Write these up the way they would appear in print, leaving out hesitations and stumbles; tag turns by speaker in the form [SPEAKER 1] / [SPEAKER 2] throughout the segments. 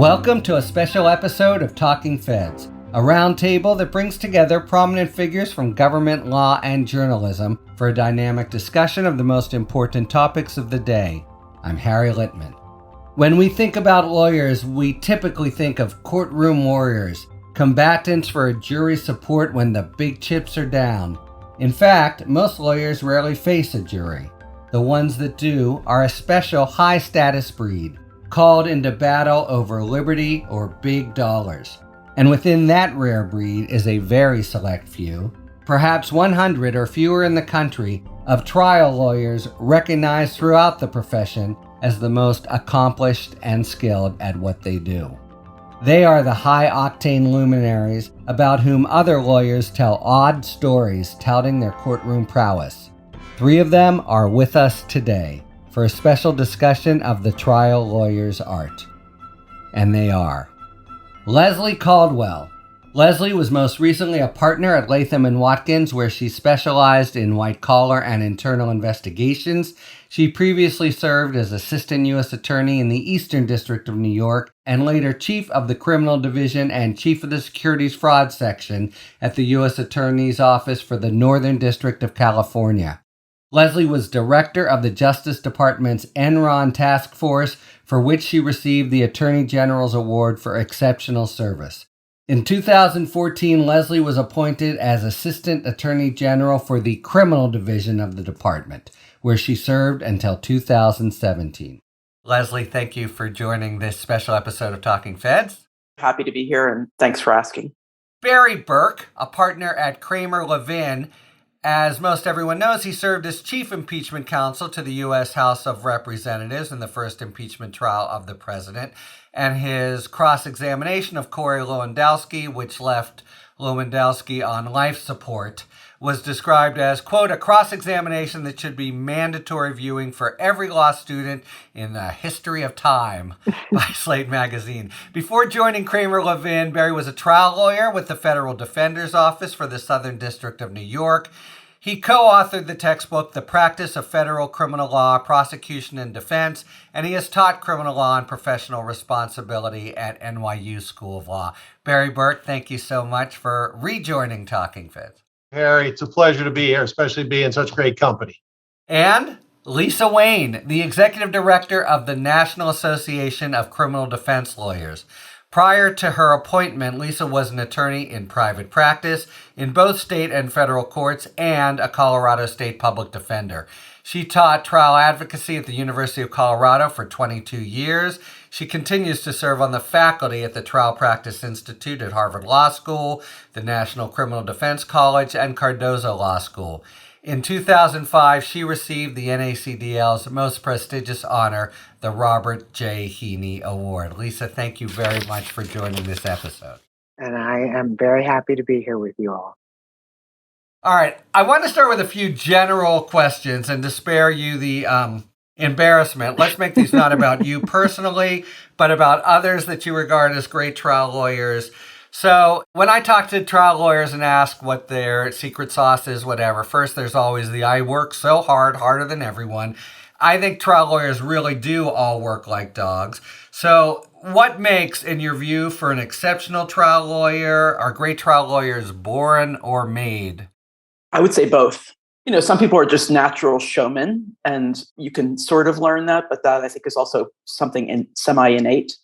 [SPEAKER 1] Welcome to a special episode of Talking Feds, a roundtable that brings together prominent figures from government, law, and journalism for a dynamic discussion of the most important topics of the day. I'm Harry Littman. When we think about lawyers, we typically think of courtroom warriors, combatants for a jury's support when the big chips are down. In fact, most lawyers rarely face a jury. The ones that do are a special high-status breed, called into battle over liberty or big dollars. And within that rare breed is a very select few, perhaps 100 or fewer in the country, of trial lawyers recognized throughout the profession as the most accomplished and skilled at what they do. They are the high-octane luminaries about whom other lawyers tell odd stories touting their courtroom prowess. 3 of them are with us today for a special discussion of the trial lawyer's art. And they are Leslie Caldwell. Leslie was most recently a partner at Latham & Watkins, where she specialized in white-collar and internal investigations. She previously served as Assistant U.S. Attorney in the Eastern District of New York, and later Chief of the Criminal Division and Chief of the Securities Fraud Section at the U.S. Attorney's Office for the Northern District of California. Leslie was Director of the Justice Department's Enron Task Force, for which she received the Attorney General's Award for Exceptional Service. In 2014, Leslie was appointed as Assistant Attorney General for the Criminal Division of the department, where she served until 2017. Leslie, thank you for joining this special episode of Talking Feds.
[SPEAKER 2] Happy to be here, and thanks for asking.
[SPEAKER 1] Barry Berke, a partner at Kramer Levin. As most everyone knows, he served as Chief Impeachment Counsel to the U.S. House of Representatives in the first impeachment trial of the president, and his cross-examination of Corey Lewandowski, which left Lewandowski on life support, was described as, quote, a cross-examination that should be mandatory viewing for every law student in the history of time, by Slate magazine. Before joining Kramer Levin, Barry was a trial lawyer with the Federal Defender's Office for the Southern District of New York. He co-authored the textbook, The Practice of Federal Criminal Law, Prosecution and Defense, and he has taught criminal law and professional responsibility at NYU School of Law. Barry Berke, thank you so much for rejoining Talking Feds.
[SPEAKER 3] Harry, it's a pleasure to be here, especially be in such great company.
[SPEAKER 1] And Lisa Wayne, the Executive Director of the National Association of Criminal Defense Lawyers. Prior to her appointment, Lisa was an attorney in private practice in both state and federal courts and a Colorado State public defender. She taught trial advocacy at the University of Colorado for 22 years. She continues to serve on the faculty at the Trial Practice Institute at Harvard Law School, the National Criminal Defense College, and Cardozo Law School. In 2005, she received the NACDL's most prestigious honor, the Robert J. Heaney Award. Lisa, thank you very much for joining this episode.
[SPEAKER 4] And I am very happy to be here with you all.
[SPEAKER 1] All right, I want to start with a few general questions, and to spare you the embarrassment, let's make these not about you personally, but about others that you regard as great trial lawyers. So when I talk to trial lawyers and ask what their secret sauce is, whatever, first there's always the I work so hard, harder than everyone. I think trial lawyers really do all work like dogs. So what makes, in your view, for an exceptional trial lawyer, are great trial lawyers born or made?
[SPEAKER 2] I would say both. You know, some people are just natural showmen, and you can sort of learn that, but that I think is also something semi-innate.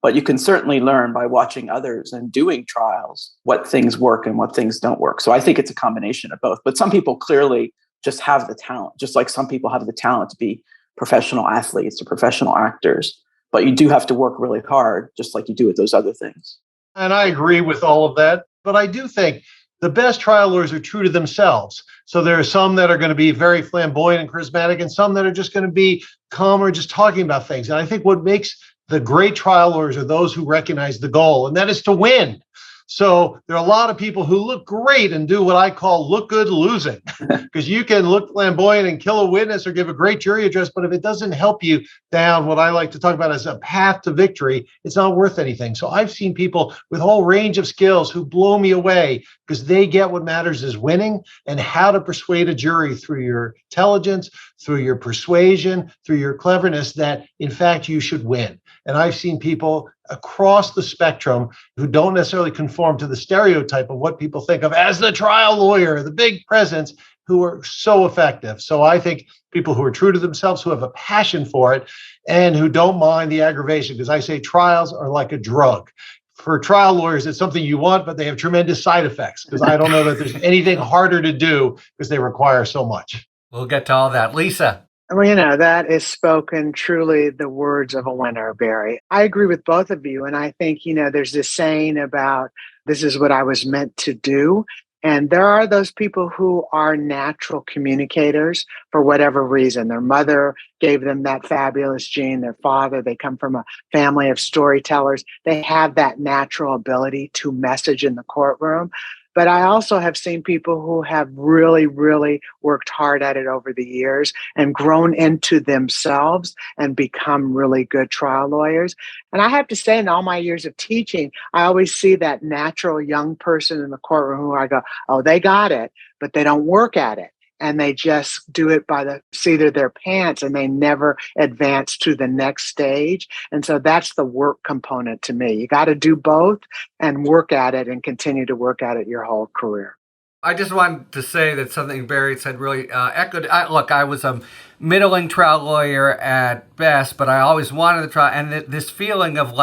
[SPEAKER 2] But you can certainly learn by watching others and doing trials what things work and what things don't work. So I think it's a combination of both. But some people clearly just have the talent, just like some people have the talent to be professional athletes or professional actors. But you do have to work really hard, just like you do with those other things.
[SPEAKER 3] And I agree with all of that. But I do think the best trial lawyers are true to themselves. So there are some that are going to be very flamboyant and charismatic, and some that are just going to be calmer, just talking about things. And I think what makes the great trial lawyers are those who recognize the goal, and that is to win. So there are a lot of people who look great and do what I call look good losing, because you can look flamboyant and kill a witness or give a great jury address, but if it doesn't help you down what I like to talk about as a path to victory, it's not worth anything. So I've seen people with a whole range of skills who blow me away because they get what matters is winning and how to persuade a jury through your intelligence, through your persuasion, through your cleverness that, in fact, you should win. And I've seen people across the spectrum who don't necessarily conform to the stereotype of what people think of as the trial lawyer, the big presence, who are so effective. So I think people who are true to themselves, who have a passion for it, and who don't mind the aggravation, because I say trials are like a drug. For trial lawyers, it's something you want, but they have tremendous side effects, because I don't know that there's anything harder to do because they require so much.
[SPEAKER 1] We'll get to all that. Lisa.
[SPEAKER 4] Well, that is spoken truly the words of a winner, Barry. I agree with both of you. And I think, there's this saying about this is what I was meant to do. And there are those people who are natural communicators for whatever reason. Their mother gave them that fabulous gene, their father, they come from a family of storytellers. They have that natural ability to message in the courtroom. But I also have seen people who have really, really worked hard at it over the years and grown into themselves and become really good trial lawyers. And I have to say, in all my years of teaching, I always see that natural young person in the courtroom who I go, oh, they got it, but they don't work at it. And they just do it by the seat of their pants and they never advance to the next stage. And so that's the work component to me. You got to do both and work at it and continue to work at it your whole career.
[SPEAKER 1] I just wanted to say that something Barry said really echoed. I was a middling trial lawyer at best, but I always wanted to try. And this feeling of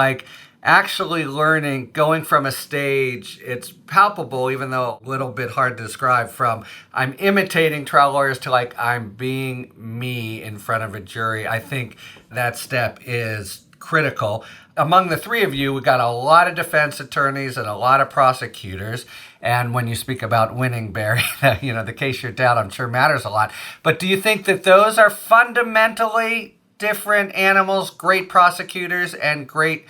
[SPEAKER 1] actually learning, going from a stage, it's palpable, even though a little bit hard to describe, from I'm imitating trial lawyers to I'm being me in front of a jury. I think that step is critical. Among the three of you, we got a lot of defense attorneys and a lot of prosecutors. And when you speak about winning, Barry, the case you're down, I'm sure matters a lot. But do you think that those are fundamentally different animals, great prosecutors and great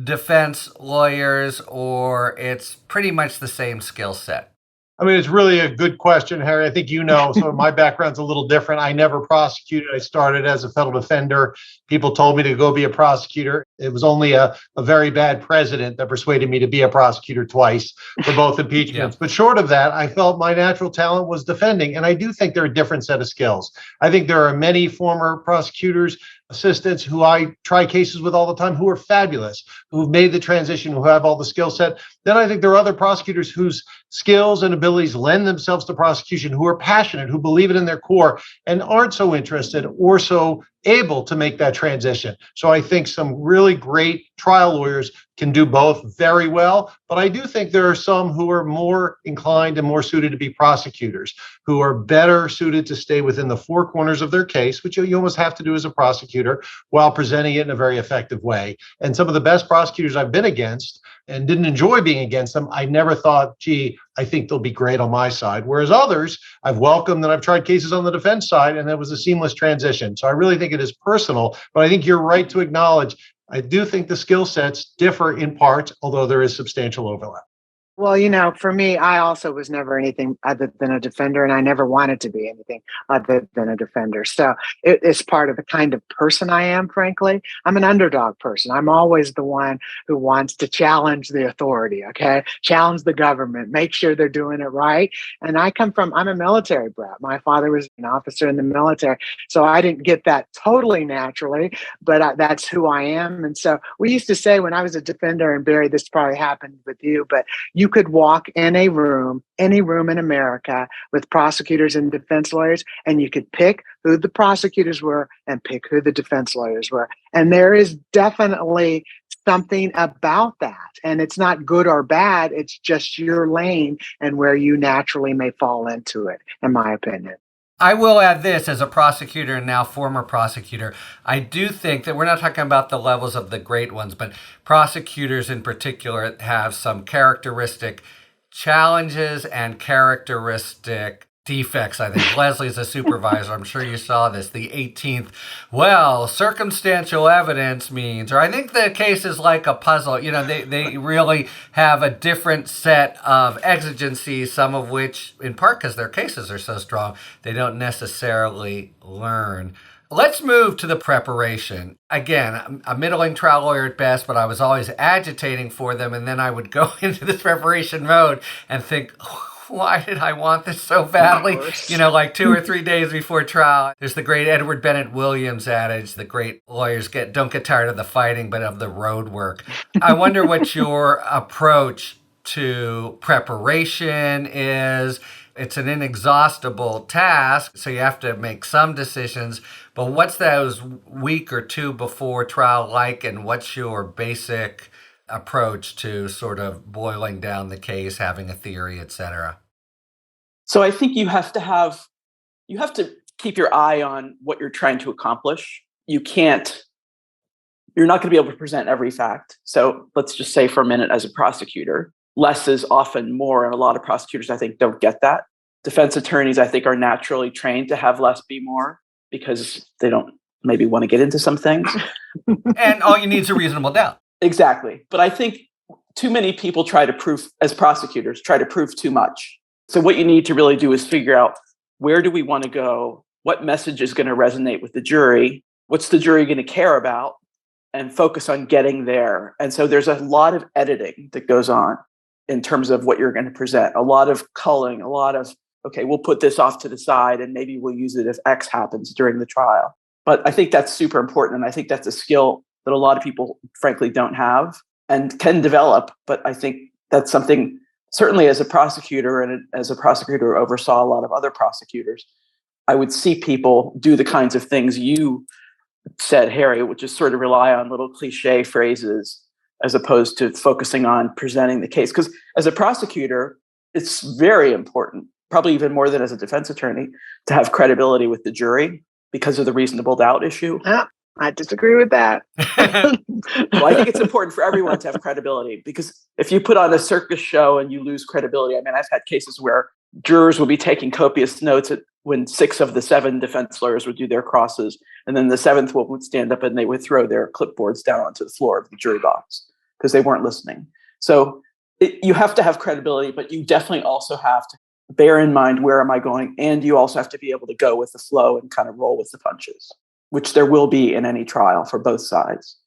[SPEAKER 1] defense lawyers, or it's pretty much the same skill set?
[SPEAKER 3] I mean, it's really a good question, Harry. I think so my background's a little different. I never prosecuted. I started as a federal defender. People told me to go be a prosecutor. It was only a very bad president that persuaded me to be a prosecutor twice for both impeachments. Yeah. But short of that, I felt my natural talent was defending. And I do think they're a different set of skills. I think there are many former prosecutors, assistants who I try cases with all the time who are fabulous, who've made the transition, who have all the skill set. Then I think there are other prosecutors whose skills and abilities lend themselves to prosecution, who are passionate, who believe it in their core and aren't so interested or so able to make that transition. So I think some really great trial lawyers can do both very well. But I do think there are some who are more inclined and more suited to be prosecutors, who are better suited to stay within the four corners of their case, which you almost have to do as a prosecutor, while presenting it in a very effective way. And some of the best prosecutors I've been against and didn't enjoy being against them, I never thought, gee, I think they'll be great on my side. Whereas others, I've welcomed and I've tried cases on the defense side, and it was a seamless transition. So I really think it is personal, but I think you're right to acknowledge, I do think the skill sets differ in parts, although there is substantial overlap.
[SPEAKER 4] Well, for me, I also was never anything other than a defender, and I never wanted to be anything other than a defender. So it's part of the kind of person I am, frankly. I'm an underdog person. I'm always the one who wants to challenge the authority, okay? Challenge the government, make sure they're doing it right. And I'm a military brat. My father was an officer in the military, so I didn't get that totally naturally, but that's who I am. And so we used to say when I was a defender, and Barry, this probably happened with you, but you could walk in a room, any room in America with prosecutors and defense lawyers, and you could pick who the prosecutors were and pick who the defense lawyers were. And there is definitely something about that. And it's not good or bad. It's just your lane and where you naturally may fall into it, in my opinion.
[SPEAKER 1] I will add this as a prosecutor and now former prosecutor. I do think that we're not talking about the levels of the great ones, but prosecutors in particular have some characteristic challenges and characteristic defects, I think. Leslie's a supervisor. I'm sure you saw this. The 18th. Well, circumstantial evidence means, or I think the case is like a puzzle. They really have a different set of exigencies, some of which, in part because their cases are so strong, they don't necessarily learn. Let's move to the preparation. Again, I'm a middling trial lawyer at best, but I was always agitating for them. And then I would go into this preparation mode and think, why did I want this so badly? Like 2 or 3 days before trial. There's the great Edward Bennett Williams adage, the great lawyers don't get tired of the fighting, but of the road work. I wonder what your approach to preparation is. It's an inexhaustible task, so you have to make some decisions. But what's those week or two before trial like, and what's your basic approach to sort of boiling down the case, having a theory, etc.?
[SPEAKER 2] So I think you have to keep your eye on what you're trying to accomplish. You're not going to be able to present every fact. So let's just say for a minute, as a prosecutor, less is often more, and a lot of prosecutors, I think, don't get that. Defense attorneys, I think, are naturally trained to have less be more because they don't maybe want to get into some things.
[SPEAKER 1] And all you need is a reasonable doubt.
[SPEAKER 2] Exactly. But I think too many people as prosecutors, try to prove too much. So what you need to really do is figure out, where do we want to go? What message is going to resonate with the jury? What's the jury going to care about? And focus on getting there. And so there's a lot of editing that goes on in terms of what you're going to present. A lot of culling, a lot of, okay, we'll put this off to the side and maybe we'll use it if X happens during the trial. But I think that's super important. And I think that's a skill that a lot of people, frankly, don't have and can develop. But I think that's something, certainly as a prosecutor and as a prosecutor who oversaw a lot of other prosecutors, I would see people do the kinds of things you said, Harry, which is sort of rely on little cliche phrases as opposed to focusing on presenting the case. Because as a prosecutor, it's very important, probably even more than as a defense attorney, to have credibility with the jury because of the reasonable doubt issue.
[SPEAKER 4] I disagree with that.
[SPEAKER 2] Well, I think it's important for everyone to have credibility, because if you put on a circus show and you lose credibility, I mean, I've had cases where jurors will be taking copious notes when 6 of the 7 defense lawyers would do their crosses, and then the 7th one would stand up and they would throw their clipboards down onto the floor of the jury box because they weren't listening. So you have to have credibility, but you definitely also have to bear in mind, where am I going? And you also have to be able to go with the flow and kind of roll with the punches, which there will be in any trial for both sides.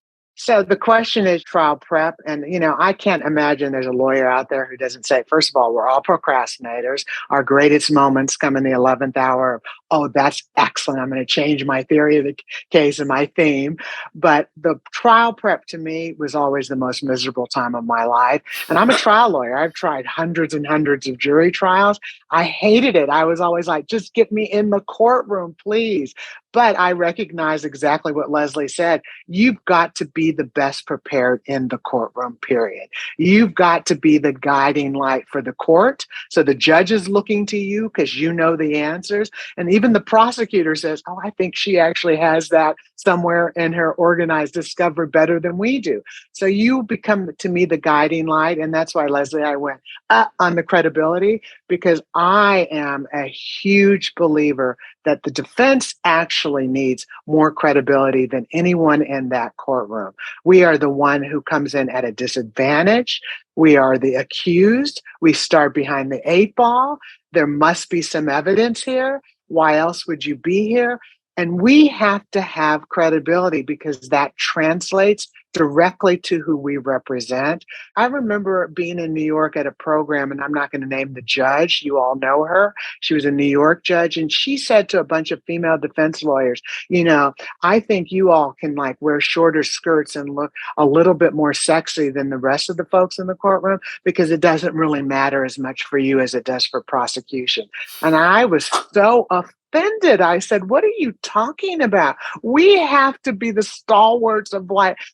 [SPEAKER 4] So the question is trial prep. And, I can't imagine there's a lawyer out there who doesn't say, first of all, we're all procrastinators. Our greatest moments come in the 11th hour of, oh, that's excellent. I'm going to change my theory of the case and my theme. But the trial prep to me was always the most miserable time of my life. And I'm a trial lawyer. I've tried hundreds and hundreds of jury trials. I hated it. I was always like, just get me in the courtroom, please. But I recognize exactly what Leslie said. You've got to be the best prepared in the courtroom, period. You've got to be the guiding light for the court. So the judge is looking to you because you know the answers. And even the prosecutor says, oh, I think she actually has that somewhere in her organized discovery better than we do. So you become, to me, the guiding light. And that's why, Leslie, I went on the credibility, because I am a huge believer that the defense actually needs more credibility than anyone in that courtroom. We are the one who comes in at a disadvantage. We are the accused. We start behind the 8 ball. There must be some evidence here. Why else would you be here? And we have to have credibility because that translates directly to who we represent. I remember being in New York at a program, and I'm not going to name the judge. You all know her. She was a New York judge, and she said to a bunch of female defense lawyers, I think you all can wear shorter skirts and look a little bit more sexy than the rest of the folks in the courtroom, because it doesn't really matter as much for you as it does for prosecution. And I was so offended. I said, what are you talking about? We have to be the stalwarts of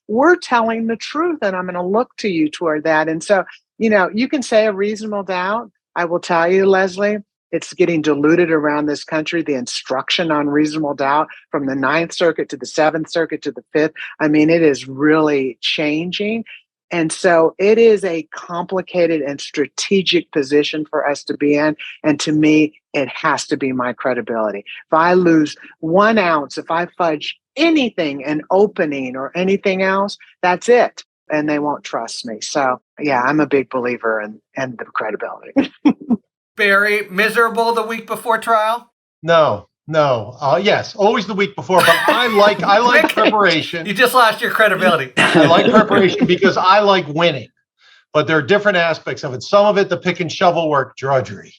[SPEAKER 4] we're telling the truth, and I'm going to look to you toward that. And so, you can say a reasonable doubt. I will tell you, Leslie, it's getting diluted around this country, the instruction on reasonable doubt from the 9th Circuit to the 7th Circuit to the 5th. I mean, it is really changing. And so it is a complicated and strategic position for us to be in. And to me, it has to be my credibility. If I lose 1 ounce, if I fudge anything, an opening or anything else, that's it. And they won't trust me. So yeah, I'm a big believer in the credibility.
[SPEAKER 1] Barry, miserable the week before trial?
[SPEAKER 3] No. Yes, always the week before, but I like preparation.
[SPEAKER 1] You just lost your credibility.
[SPEAKER 3] I like preparation because I like winning. but there are different aspects of it. Some of it, the pick and shovel work, drudgery,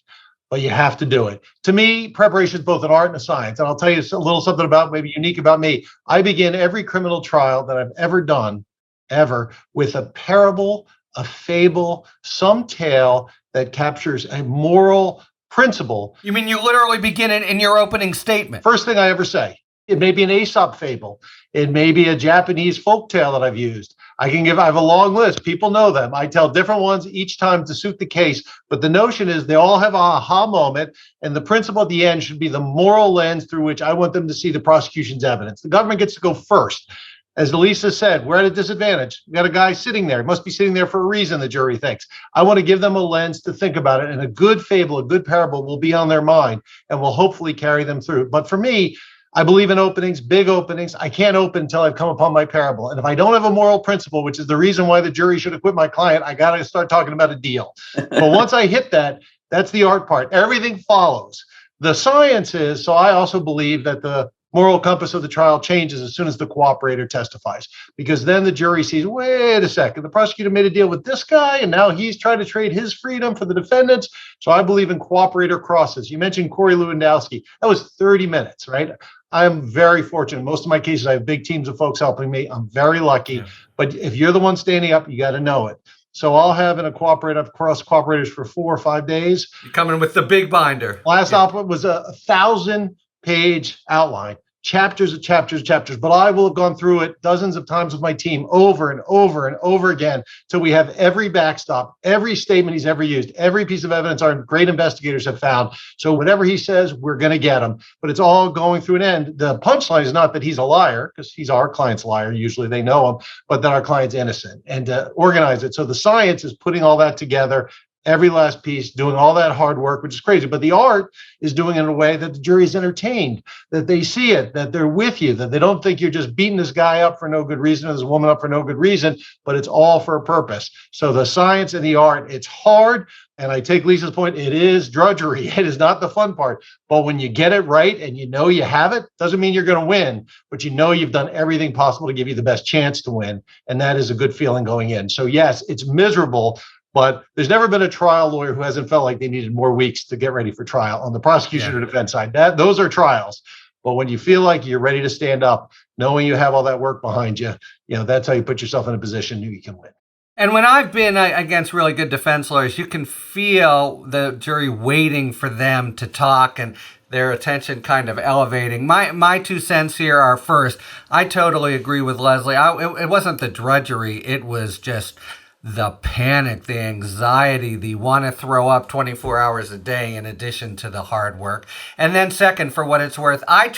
[SPEAKER 3] but you have to do it. To me, preparation is both an art and a science. And I'll tell you a little something about maybe unique about me. I begin every criminal trial that I've ever done, ever, with a parable, a fable, some tale that captures a moral principle.
[SPEAKER 1] You mean you literally begin it in your opening statement?
[SPEAKER 3] First thing I ever say. It may be an Aesop fable. It may be a Japanese folk tale that I've used. I have a long list. People know them. I tell different ones each time to suit the case. But the notion is they all have an aha moment. And the principle at the end should be the moral lens through which I want them to see the prosecution's evidence. The government gets to go first. As Elisa said, we're at a disadvantage. We got a guy sitting there. He must be sitting there for a reason, the jury thinks. I want to give them a lens to think about it. And a good fable, a good parable will be on their mind and will hopefully carry them through. But for me, I believe in openings, big openings. I can't open until I've come upon my parable. And if I don't have a moral principle, which is the reason why the jury should acquit my client, I got to start talking about a deal. But once I hit that, that's the art part. Everything follows. The science is, so I also believe that the moral compass of the trial changes as soon as the cooperator testifies, because then the jury sees, wait a second, the prosecutor made a deal with this guy and now he's trying to trade his freedom for the defendants. So I believe in cooperator crosses. You mentioned Corey Lewandowski. That was 30 minutes, right? I'm very fortunate. Most of my cases, I have big teams of folks helping me. I'm very lucky. Yeah. But if you're the one standing up, you got to know it. So I'll have in a cooperative cross cooperators for 4 or 5 days.
[SPEAKER 1] You're coming with the big binder.
[SPEAKER 3] Last output was a 1,000-page outline. Chapters and chapters and chapters, but I will have gone through it dozens of times with my team over and over and over again till we have every backstop, every statement he's ever used, every piece of evidence our great investigators have found. So whatever he says, we're going to get him, but it's all going through an end. The punchline is not that he's a liar, because he's our client's liar. Usually they know him, but that our client's innocent, and to organize it. So the science is putting all that together, every last piece, doing all that hard work, which is crazy. But the art is doing it in a way that the jury's entertained, that they see it, that they're with you, that they don't think you're just beating this guy up for no good reason or this woman up for no good reason, but it's all for a purpose. So the science and the art, it's hard. And I take Lisa's point, it is drudgery. It is not the fun part. But when you get it right and you know you have it, doesn't mean you're going to win, but you know you've done everything possible to give you the best chance to win. And that is a good feeling going in. So yes, it's miserable. But there's never been a trial lawyer who hasn't felt like they needed more weeks to get ready for trial on the prosecution or defense side. Those are trials. But when you feel like you're ready to stand up, knowing you have all that work behind you, that's how you put yourself in a position you can win.
[SPEAKER 1] And when I've been against really good defense lawyers, you can feel the jury waiting for them to talk and their attention kind of elevating. My 2 cents here are, first, I totally agree with Leslie. It wasn't the drudgery. It was just the panic, the anxiety, the want to throw up 24 hours a day in addition to the hard work. And then second, for what it's worth, I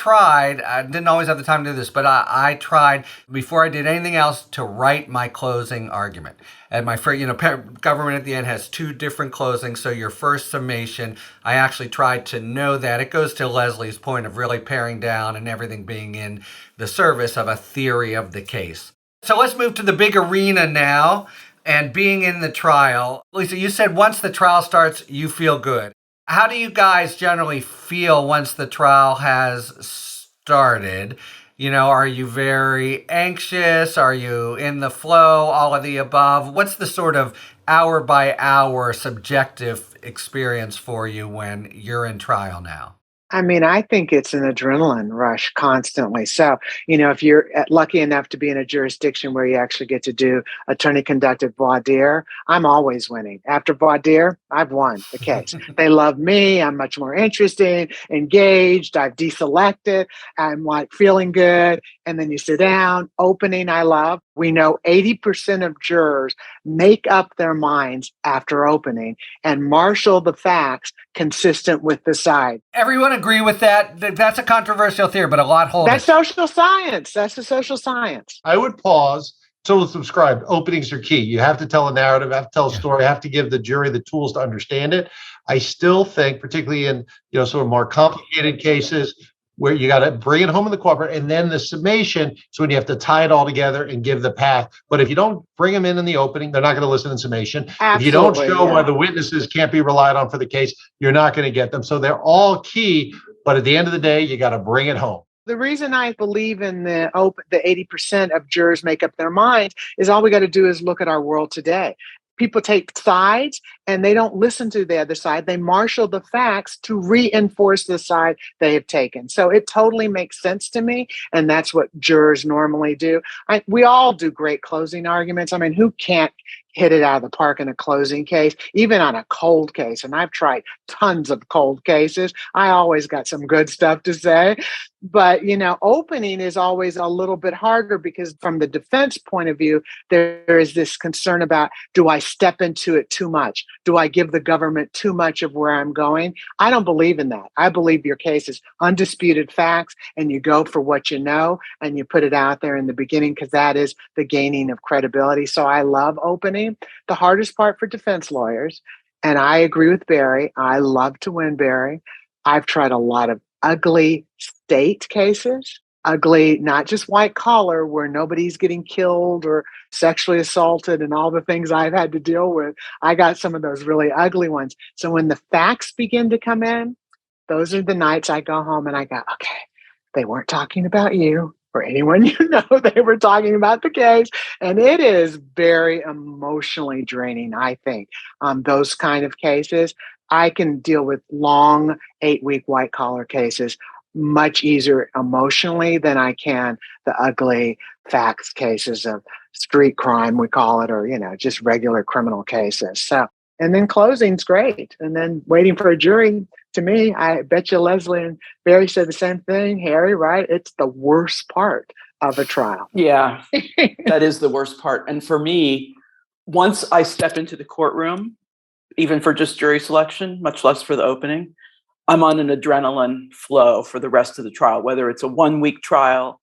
[SPEAKER 1] didn't always have the time to do this, but I tried before I did anything else to write my closing argument. And my government at the end has 2 different closings. So your first summation, I actually tried to know that. It goes to Leslie's point of really paring down and everything being in the service of a theory of the case. So let's move to the big arena now. And being in the trial, Lisa, you said once the trial starts, you feel good. How do you guys generally feel once the trial has started? Are you very anxious? Are you in the flow? All of the above? What's the sort of hour by hour subjective experience for you when you're in trial now?
[SPEAKER 4] I mean, I think it's an adrenaline rush constantly. So, if you're lucky enough to be in a jurisdiction where you actually get to do attorney-conducted voir dire, I'm always winning. After voir dire, I've won the case. They love me. I'm much more interesting, engaged. I've deselected. I'm feeling good. And then you sit down. Opening, I love. We know 80% of jurors make up their minds after opening and marshal the facts consistent with the side.
[SPEAKER 1] Everyone agree with that? That's a controversial theory, but a lot hold
[SPEAKER 4] That's social science. That's the social science.
[SPEAKER 3] I would pause. So subscribe. Openings are key. You have to tell a narrative, have to tell a story, have to give the jury the tools to understand it. I still think, particularly in sort of more complicated cases, where you got to bring it home in the cooperative, and then the summation. So when you have to tie it all together and give the path. But if you don't bring them in the opening, they're not going to listen in summation.
[SPEAKER 4] Absolutely,
[SPEAKER 3] if you don't show why the witnesses can't be relied on for the case, you're not going to get them. So they're all key. But at the end of the day, you got to bring it home.
[SPEAKER 4] The reason I believe in the 80% of jurors make up their minds is all we got to do is look at our world today. people take sides and they don't listen to the other side. They marshal the facts to reinforce the side they have taken. So it totally makes sense to me. And that's what jurors normally do. We all do great closing arguments. I mean, who can't hit it out of the park in a closing case, even on a cold case? And I've tried tons of cold cases. I always got some good stuff to say. But, opening is always a little bit harder because from the defense point of view, there is this concern about, do I step into it too much? Do I give the government too much of where I'm going? I don't believe in that. I believe your case is undisputed facts and you go for what you know and you put it out there in the beginning because that is the gaining of credibility. So I love opening. The hardest part for defense lawyers, and I agree with Barry, I love to win, Barry. I've tried a lot of ugly state cases, ugly, not just white collar where nobody's getting killed or sexually assaulted and all the things I've had to deal with. I got some of those really ugly ones. So when the facts begin to come in, those are the nights I go home and I go, okay, they weren't talking about you or anyone they were talking about the case. And it is very emotionally draining, I think, those kind of cases. I can deal with long 8-week white collar cases much easier emotionally than I can the ugly facts cases of street crime, we call it, or, just regular criminal cases. So, and then closing's great. And then waiting for a jury, to me, I bet you Leslie and Barry said the same thing, Harry, right? It's the worst part of a trial.
[SPEAKER 2] Yeah, that is the worst part. And for me, once I step into the courtroom, even for just jury selection, much less for the opening, I'm on an adrenaline flow for the rest of the trial, whether it's a 1-week trial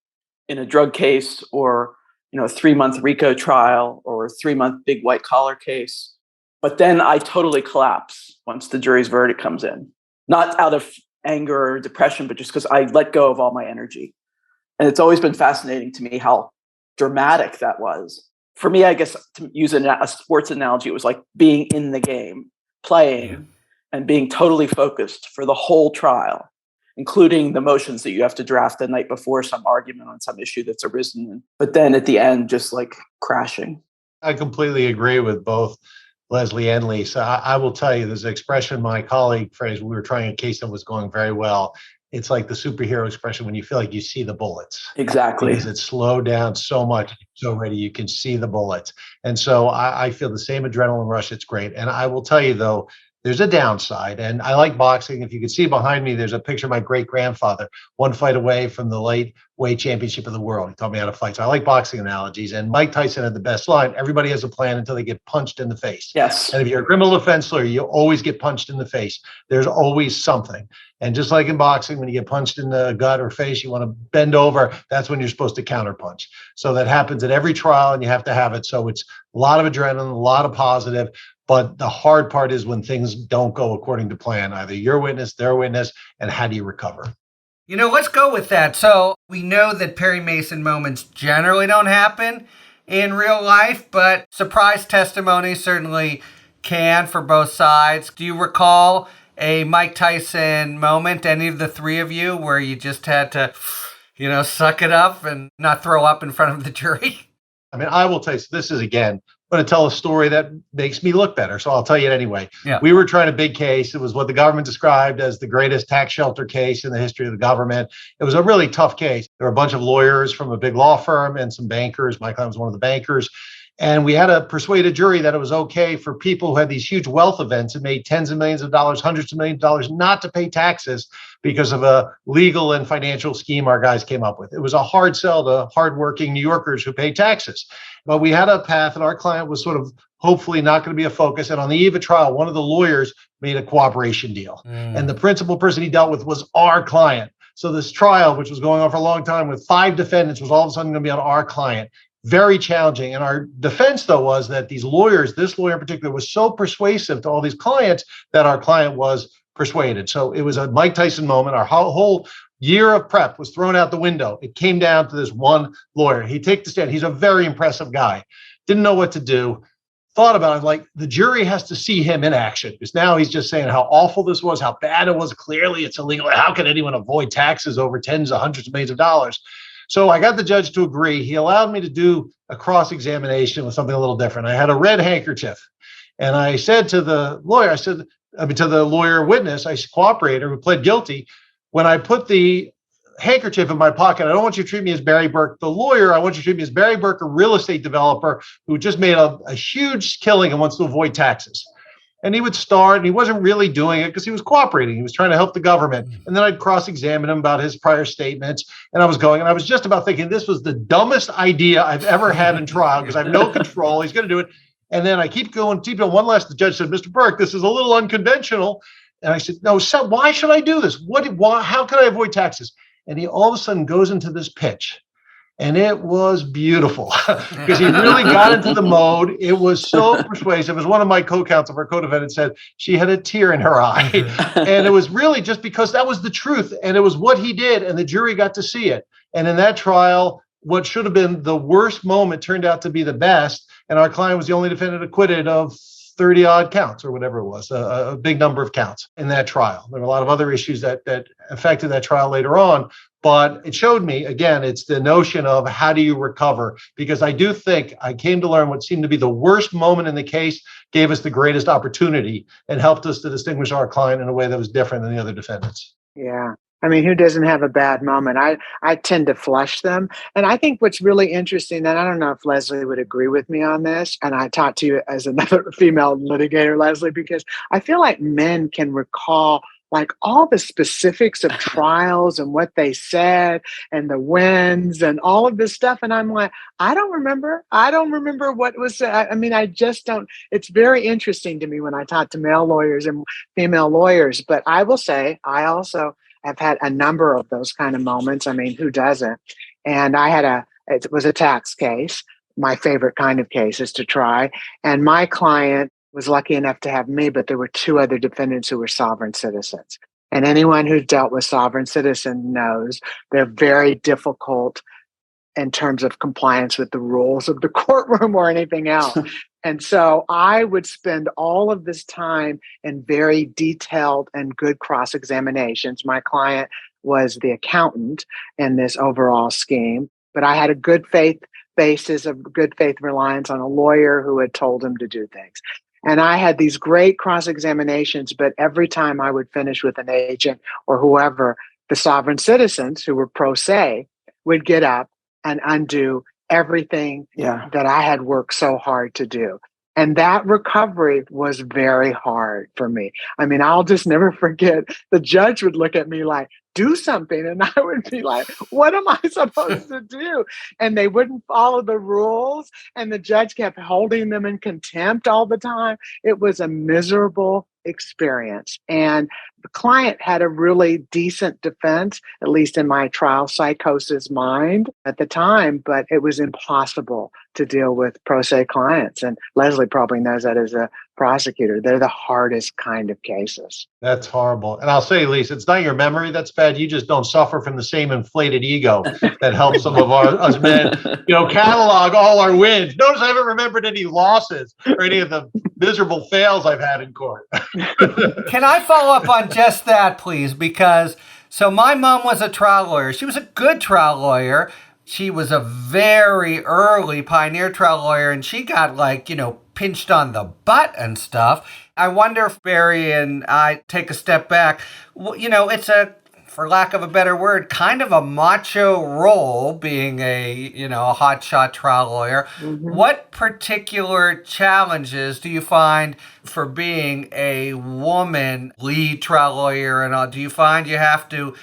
[SPEAKER 2] in a drug case or, a 3-month RICO trial or a 3-month big white collar case. But then I totally collapse once the jury's verdict comes in, not out of anger or depression, but just because I let go of all my energy. And it's always been fascinating to me how dramatic that was. For me, I guess to use a sports analogy, it was like being in the game, playing, and being totally focused for the whole trial, including the motions that you have to draft the night before some argument on some issue that's arisen. But then at the end, just like crashing.
[SPEAKER 3] I completely agree with both Leslie and Lisa. I will tell you, there's an expression my colleague phrased, we were trying a case that was going very well. It's like the superhero expression when you feel like you see the bullets.
[SPEAKER 2] Exactly.
[SPEAKER 3] Because it's slowed down so much, so ready, you can see the bullets. And so I feel the same adrenaline rush. It's great. And I will tell you, though, there's a downside. And I like boxing. If you can see behind me, there's a picture of my great-grandfather, one fight away from the lightweight championship of the world. He taught me how to fight. So I like boxing analogies. And Mike Tyson had the best line, everybody has a plan until they get punched in the face.
[SPEAKER 2] Yes.
[SPEAKER 3] And if you're a criminal defense lawyer, you always get punched in the face. There's always something. And just like in boxing, when you get punched in the gut or face, you want to bend over. That's when you're supposed to counterpunch. So that happens at every trial, and you have to have it. So it's a lot of adrenaline, a lot of positive. But the hard part is when things don't go according to plan, either your witness, their witness, and how do you recover?
[SPEAKER 1] Let's go with that. So we know that Perry Mason moments generally don't happen in real life, but surprise testimony certainly can for both sides. Do you recall a Mike Tyson moment, any of the three of you, where you just had to, suck it up and not throw up in front of the jury?
[SPEAKER 3] I mean, I will tell you, so this is, again, I'm going to tell a story that makes me look better. So I'll tell you it anyway.
[SPEAKER 1] Yeah.
[SPEAKER 3] We were trying a big case. It was what the government described as the greatest tax shelter case in the history of the government. It was a really tough case. There were a bunch of lawyers from a big law firm and some bankers. My client was one of the bankers. And we had to persuade a jury that it was okay for people who had these huge wealth events and made tens of millions of dollars, hundreds of millions of dollars, not to pay taxes because of a legal and financial scheme our guys came up with. It was a hard sell to hardworking New Yorkers who pay taxes. But we had a path, and our client was sort of hopefully not going to be a focus. And on the eve of trial, one of the lawyers made a cooperation deal. And the principal person he dealt with was our client. So this trial, which was going on for a long time with 5 defendants, was all of a sudden going to be on our client. Very challenging. And our defense, though, was that these lawyers, this lawyer in particular, was so persuasive to all these clients that our client was persuaded. So it was a Mike Tyson moment. Our whole year of prep was thrown out the window. It came down to this one lawyer. He takes the stand. He's a very impressive guy. Didn't know what to do. Thought about it, like the jury has to see him in action, because now he's just saying how awful this was, how bad it was. Clearly, it's illegal. How can anyone avoid taxes over tens of hundreds of millions of dollars? So I got the judge to agree. He allowed me to do a cross-examination with something a little different. I had a red handkerchief, And I said to the lawyer, to the lawyer witness, cooperator who pled guilty, when I put the handkerchief in my pocket, I don't want you to treat me as Barry Berke, the lawyer. I want you to treat me as Barry Berke, a real estate developer who just made a huge killing and wants to avoid taxes. And he would start, and he wasn't really doing it because he was cooperating. He was trying to help the government. And then I'd cross-examine him about his prior statements. And I was just about thinking this was the dumbest idea I've ever had in trial because I have no control. He's going to do it. And then I keep going. One last, the judge said, Mr. Berke, this is a little unconventional. And I said, no, so why should I do this? How can I avoid taxes? And he all of a sudden goes into this pitch. And it was beautiful because he really got into the mode. It was so persuasive. As one of my co-counsel, our co-defendant said, she had a tear in her eye. And it was really just because that was the truth. And it was what he did. And the jury got to see it. And in that trial, what should have been the worst moment turned out to be the best. And our client was the only defendant acquitted of 30 odd counts or whatever it was, a big number of counts in that trial. There were a lot of other issues that affected that trial later on. But it showed me, again, it's the notion of how do you recover? Because I do think I came to learn what seemed to be the worst moment in the case gave us the greatest opportunity and helped us to distinguish our client in a way that was different than the other defendants.
[SPEAKER 4] Yeah. I mean, who doesn't have a bad moment? I tend to flush them. And I think what's really interesting, and I don't know if Leslie would agree with me on this, and I talk to you as another female litigator, Leslie, because I feel like men can recall like all the specifics of trials and what they said and the wins and all of this stuff. And I'm like, I don't remember what was said. I mean, I just don't. It's very interesting to me when I talk to male lawyers and female lawyers. But I will say, I also have had a number of those kind of moments. I mean, who doesn't? And it was a tax case. My favorite kind of cases to try. And my client was lucky enough to have me, but there were two other defendants who were sovereign citizens. And anyone who's dealt with sovereign citizen knows they're very difficult in terms of compliance with the rules of the courtroom or anything else. And so I would spend all of this time in very detailed and good cross-examinations. My client was the accountant in this overall scheme, but I had a good faith basis of good faith reliance on a lawyer who had told him to do things. And I had these great cross-examinations, but every time I would finish with an agent or whoever, the sovereign citizens who were pro se would get up and undo everything that I had worked so hard to do. And that recovery was very hard for me. I mean, I'll just never forget, the judge would look at me like, do something. And I would be like, what am I supposed to do? And they wouldn't follow the rules. And the judge kept holding them in contempt all the time. It was a miserable experience. And the client had a really decent defense, at least in my trial psychosis mind at the time, but it was impossible to deal with pro se clients. And Leslie probably knows that as a prosecutor. They're the hardest kind of cases.
[SPEAKER 3] That's horrible. And I'll say, Lisa, it's not your memory that's bad. You just don't suffer from the same inflated ego that helps some of us men, catalog all our wins. Notice I haven't remembered any losses or any of the miserable fails I've had in court.
[SPEAKER 1] Can I follow up on just that, please? Because so my mom was a trial lawyer. She was a good trial lawyer. She was a very early pioneer trial lawyer, and she got pinched on the butt and stuff. I wonder if Barry and I take a step back. It's for lack of a better word, kind of a macho role being a hotshot trial lawyer. Mm-hmm. What particular challenges do you find for being a woman lead trial lawyer? And do you find you have to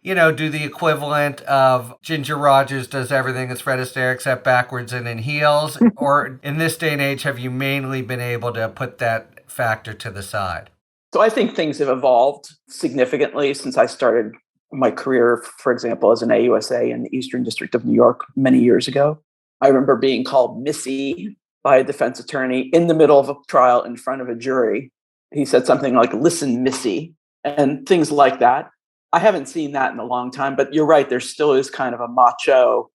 [SPEAKER 1] do the equivalent of Ginger Rogers does everything as Fred Astaire except backwards and in heels? Or in this day and age, have you mainly been able to put that factor to the side?
[SPEAKER 2] So I think things have evolved significantly since I started my career, for example, as an AUSA in the Eastern District of New York many years ago. I remember being called Missy by a defense attorney in the middle of a trial in front of a jury. He said something like, "Listen, Missy," and things like that. I haven't seen that in a long time, but you're right. There still is kind of a macho,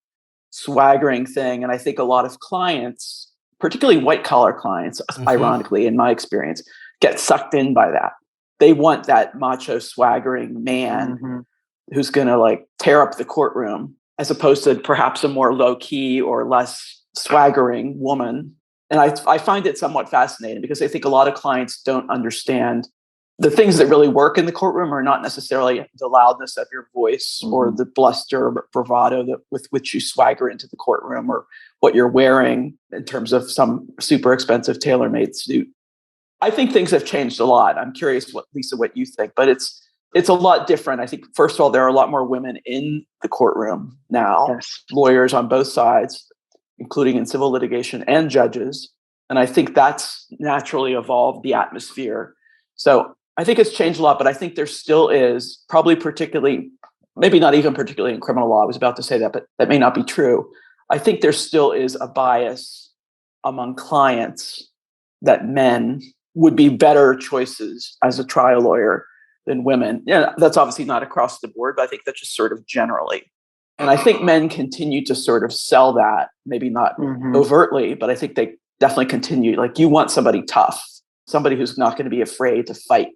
[SPEAKER 2] swaggering thing. And I think a lot of clients, particularly white collar clients, ironically, in my experience, get sucked in by that. They want that macho, swaggering man who's going to tear up the courtroom, as opposed to perhaps a more low key or less swaggering woman And I find it somewhat fascinating because I think a lot of clients don't understand the things that really work in the courtroom are not necessarily the loudness of your voice or the bluster or bravado with which you swagger into the courtroom or what you're wearing in terms of some super expensive tailor-made suit. I think things have changed a lot. I'm curious, Lisa, what you think, but it's a lot different. I think, first of all, there are a lot more women in the courtroom now,
[SPEAKER 4] Yes.
[SPEAKER 2] lawyers on both sides, including in civil litigation and judges. And I think that's naturally evolved the atmosphere. So I think it's changed a lot, but I think there still is, probably particularly, maybe not even particularly in criminal law, I was about to say that, but that may not be true. I think there still is a bias among clients that men would be better choices as a trial lawyer than women. Yeah, that's obviously not across the board, but I think that's just sort of generally. And I think men continue to sort of sell that, maybe not overtly, but I think they definitely continue. Like, you want somebody tough, somebody who's not going to be afraid to fight.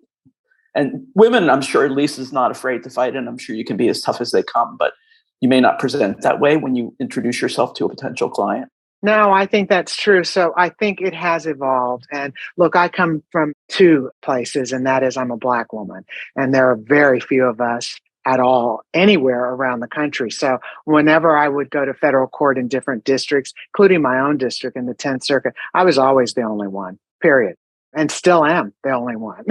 [SPEAKER 2] And women, I'm sure Lisa's not afraid to fight, and I'm sure you can be as tough as they come, but you may not present that way when you introduce yourself to a potential client.
[SPEAKER 4] No, I think that's true. So I think it has evolved. And look, I come from two places, and that is I'm a Black woman, and there are very few of us at all anywhere around the country. So whenever I would go to federal court in different districts, including my own district in the 10th Circuit, I was always the only one, period. And still am the only one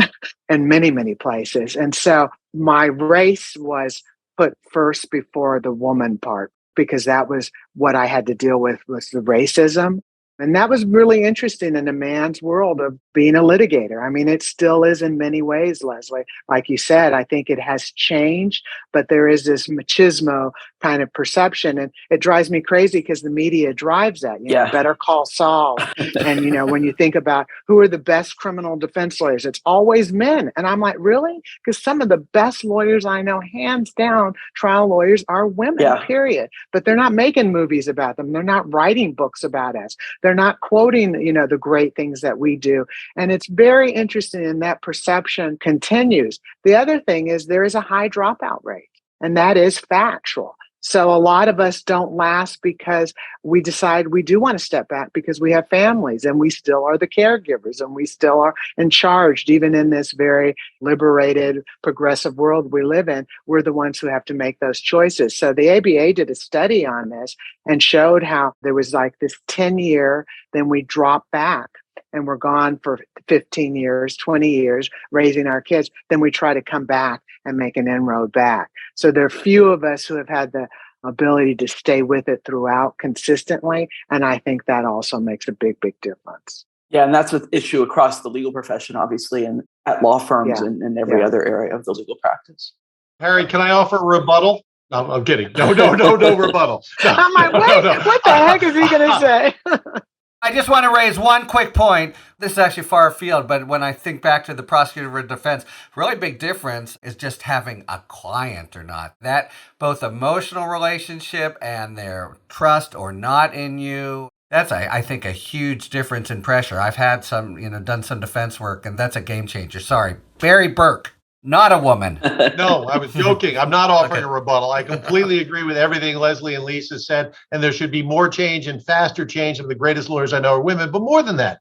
[SPEAKER 4] in many, many places. And so my race was put first before the woman part, because that was what I had to deal with, was the racism. And that was really interesting in a man's world of being a litigator. I mean, it still is in many ways, Leslie. Like you said, I think it has changed, but there is this machismo kind of perception. And it drives me crazy because the media drives that, you know, Better Call Saul. And, you know, when you think about who are the best criminal defense lawyers, it's always men. And I'm like, really? Because some of the best lawyers I know, hands down, trial lawyers are women, period. But they're not making movies about them. They're not writing books about us. They're not quoting, you know, the great things that we do. And it's very interesting, and that perception continues. The other thing is there is a high dropout rate, and that is factual. So a lot of us don't last because we decide we do want to step back because we have families and we still are the caregivers and we still are in charge. Even in this very liberated, progressive world we live in, we're the ones who have to make those choices. So the ABA did a study on this and showed how there was like this 10-year, then we drop back and we're gone for 15 years, 20 years, raising our kids. Then we try to come back and make an inroad back. So there are few of us who have had the ability to stay with it throughout consistently. And I think that also makes a big, big difference.
[SPEAKER 2] Yeah, and that's an issue across the legal profession, obviously, and at law firms and every other area of the legal practice.
[SPEAKER 3] Harry, can I offer a rebuttal? No, I'm kidding. No rebuttal. No,
[SPEAKER 4] I'm like, what the heck is he going to say?
[SPEAKER 1] I just want to raise one quick point. This is actually far afield, but when I think back to the prosecutor of defense, really big difference is just having a client or not. That both emotional relationship and their trust or not in you, that's, I think, a huge difference in pressure. I've had done some defense work, and that's a game changer. Sorry. Barry Berke. Not a woman.
[SPEAKER 3] No, I was joking. I'm not offering a rebuttal. I completely agree with everything Leslie and Lisa said, and there should be more change and faster change. Some of the greatest lawyers I know are women, but more than that,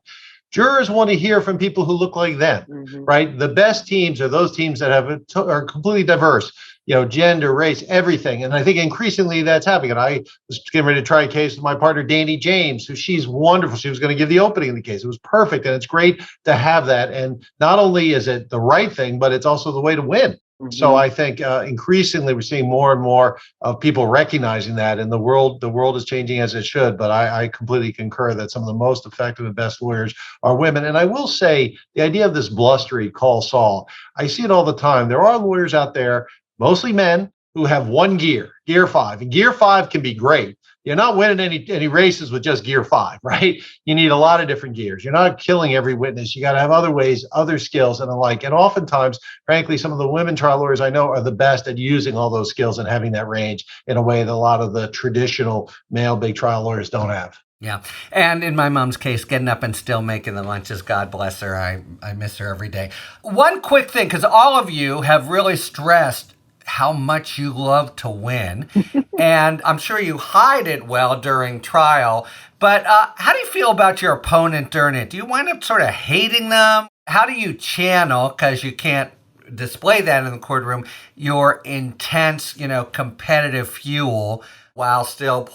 [SPEAKER 3] jurors want to hear from people who look like them, right? The best teams are those teams that are completely diverse, you know, gender, race, everything. And I think increasingly that's happening. And I was getting ready to try a case with my partner, Danny James, who she's wonderful. She was going to give the opening in the case. It was perfect. And it's great to have that. And not only is it the right thing, but it's also the way to win. So I think increasingly we're seeing more and more of people recognizing that, and the world is changing as it should. But I completely concur that some of the most effective and best lawyers are women. And I will say the idea of this blustery call Saul, I see it all the time. There are lawyers out there, mostly men, who have one gear 5. And gear 5 can be great. You're not winning any races with just gear 5, right? You need a lot of different gears. You're not killing every witness. You got to have other ways, other skills and the like. And oftentimes, frankly, some of the women trial lawyers I know are the best at using all those skills and having that range in a way that a lot of the traditional male big trial lawyers don't have.
[SPEAKER 1] Yeah. And in my mom's case, getting up and still making the lunches, God bless her. I miss her every day. One quick thing, because all of you have really stressed how much you love to win. And I'm sure you hide it well during trial. But how do you feel about your opponent during it? Do you wind up sort of hating them? How do you channel, because you can't display that in the courtroom, your intense, competitive fuel while still,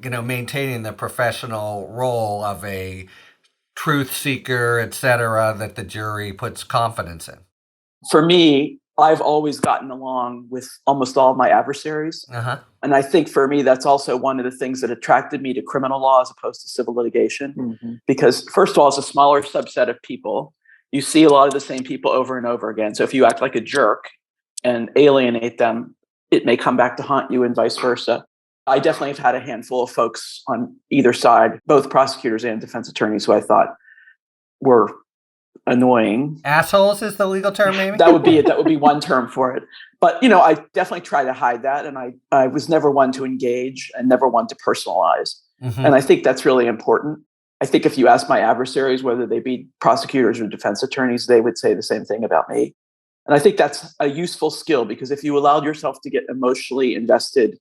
[SPEAKER 1] maintaining the professional role of a truth seeker, etc., that the jury puts confidence in?
[SPEAKER 2] For me, I've always gotten along with almost all of my adversaries.
[SPEAKER 1] Uh-huh.
[SPEAKER 2] And I think for me, that's also one of the things that attracted me to criminal law as opposed to civil litigation. Because first of all, it's a smaller subset of people. You see a lot of the same people over and over again. So if you act like a jerk and alienate them, it may come back to haunt you and vice versa. I definitely have had a handful of folks on either side, both prosecutors and defense attorneys, who I thought were annoying.
[SPEAKER 1] Assholes is the legal term, maybe?
[SPEAKER 2] That would be it. That would be one term for it. But, I definitely try to hide that. And I was never one to engage and never one to personalize. And I think that's really important. I think if you ask my adversaries, whether they be prosecutors or defense attorneys, they would say the same thing about me. And I think that's a useful skill, because if you allowed yourself to get emotionally invested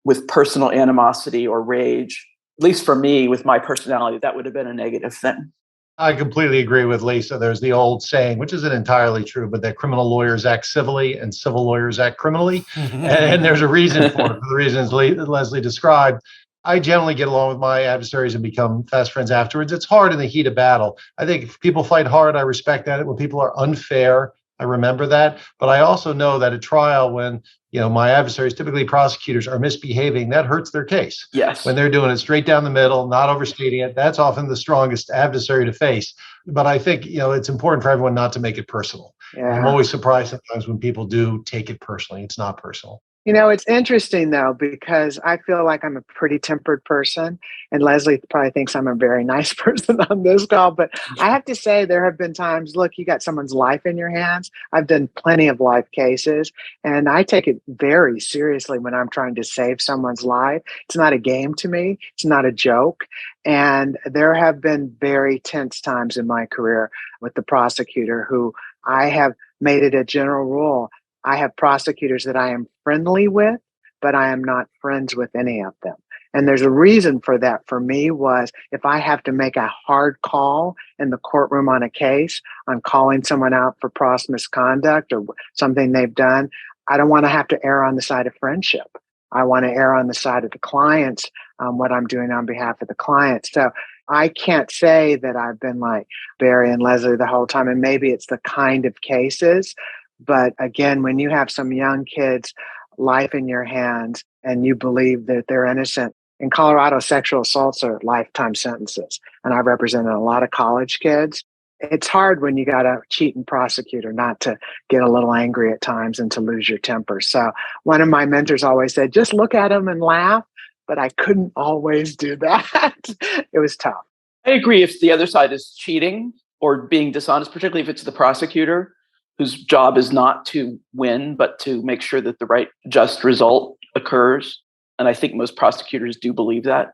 [SPEAKER 2] with personal animosity or rage, at least for me, with my personality, that would have been a negative thing.
[SPEAKER 3] I completely agree with Lisa. There's the old saying, which isn't entirely true, but that criminal lawyers act civilly and civil lawyers act criminally. And there's a reason for it, for the reasons Leslie described. I generally get along with my adversaries and become fast friends afterwards. It's hard in the heat of battle. I think if people fight hard, I respect that. When people are unfair, I remember that. But I also know that at trial, when my adversaries, typically prosecutors, are misbehaving, that hurts their case.
[SPEAKER 2] Yes.
[SPEAKER 3] When they're doing it straight down the middle, not overstating it, that's often the strongest adversary to face. But I think, it's important for everyone not to make it personal. Yeah. I'm always surprised sometimes when people do take it personally. It's not personal.
[SPEAKER 4] It's interesting, though, because I feel like I'm a pretty tempered person, and Leslie probably thinks I'm a very nice person on this call. But I have to say, there have been times, look, you got someone's life in your hands. I've done plenty of life cases, and I take it very seriously when I'm trying to save someone's life. It's not a game to me. It's not a joke. And there have been very tense times in my career with the prosecutor who I have made it a general rule. I have prosecutors that I am friendly with, but I am not friends with any of them. And there's a reason for that for me was if I have to make a hard call in the courtroom on a case, on calling someone out for gross misconduct or something they've done, I don't want to have to err on the side of friendship. I want to err on the side of the clients, what I'm doing on behalf of the client. So I can't say that I've been like Barry and Leslie the whole time, and maybe it's the kind of cases. But again, when you have some young kids' life in your hands and you believe that they're innocent, in Colorado, sexual assaults are lifetime sentences. And I've represented a lot of college kids. It's hard when you got a cheating prosecutor not to get a little angry at times and to lose your temper. So one of my mentors always said, just look at them and laugh. But I couldn't always do that. It was tough.
[SPEAKER 2] I agree. If the other side is cheating or being dishonest, particularly if it's the prosecutor, whose job is not to win, but to make sure that the right just result occurs. And I think most prosecutors do believe that,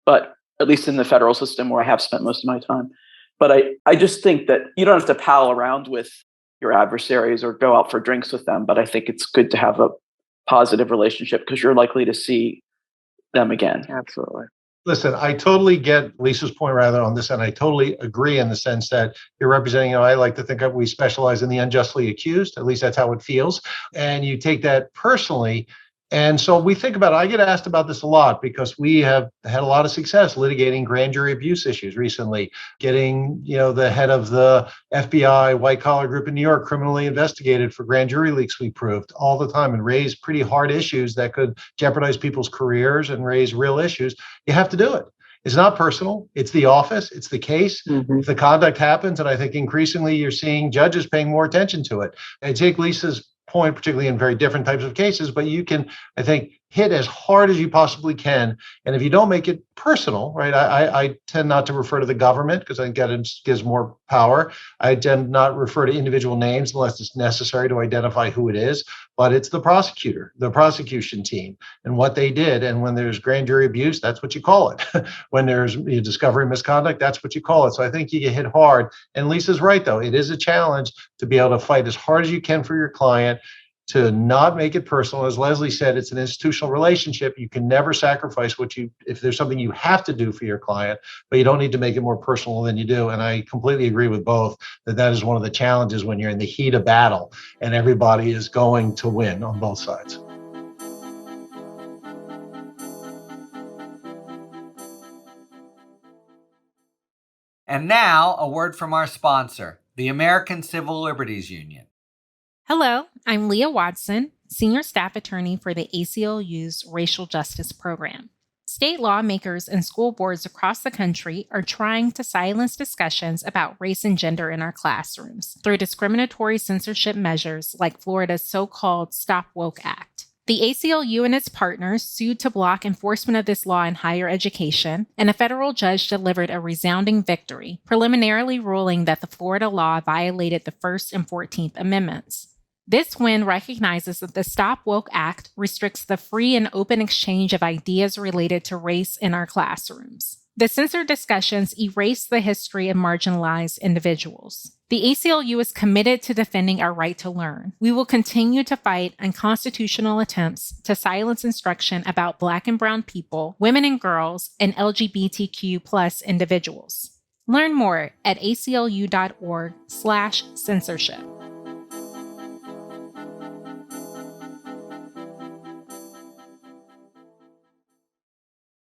[SPEAKER 2] but at least in the federal system where I have spent most of my time. But I just think that you don't have to pal around with your adversaries or go out for drinks with them, but I think it's good to have a positive relationship because you're likely to see them again.
[SPEAKER 4] Absolutely.
[SPEAKER 3] Listen, I totally get Lisa's point rather on this, and I totally agree in the sense that you're representing, I like to think that we specialize in the unjustly accused, at least that's how it feels. And you take that personally. And so we think about it. I get asked about this a lot because we have had a lot of success litigating grand jury abuse issues recently, getting, the head of the FBI white collar group in New York criminally investigated for grand jury leaks we proved all the time and raised pretty hard issues that could jeopardize people's careers and raise real issues. You have to do it. It's not personal. It's the office. It's the case. If the conduct happens, and I think increasingly you're seeing judges paying more attention to it. I take Lisa's point, particularly in very different types of cases, but you can, I think, hit as hard as you possibly can. And if you don't make it personal, right, I tend not to refer to the government because I think that gives more power. I tend not refer to individual names unless it's necessary to identify who it is, but it's the prosecutor, the prosecution team and what they did. And when there's grand jury abuse, that's what you call it. When there's discovery misconduct, that's what you call it. So I think you get hit hard. And Lisa's right, though. It is a challenge to be able to fight as hard as you can for your client. to not make it personal. As Leslie said, it's an institutional relationship. You can never sacrifice if there's something you have to do for your client, but you don't need to make it more personal than you do. And I completely agree with both that is one of the challenges when you're in the heat of battle and everybody is going to win on both sides.
[SPEAKER 1] And now, a word from our sponsor, the American Civil Liberties Union.
[SPEAKER 5] Hello, I'm Leah Watson, Senior Staff Attorney for the ACLU's Racial Justice Program. State lawmakers and school boards across the country are trying to silence discussions about race and gender in our classrooms through discriminatory censorship measures like Florida's so-called Stop Woke Act. The ACLU and its partners sued to block enforcement of this law in higher education, and a federal judge delivered a resounding victory, preliminarily ruling that the Florida law violated the First and 14th Amendments. This win recognizes that the Stop Woke Act restricts the free and open exchange of ideas related to race in our classrooms. The censored discussions erase the history of marginalized individuals. The ACLU is committed to defending our right to learn. We will continue to fight unconstitutional attempts to silence instruction about Black and Brown people, women and girls, and LGBTQ+ individuals. Learn more at aclu.org/censorship.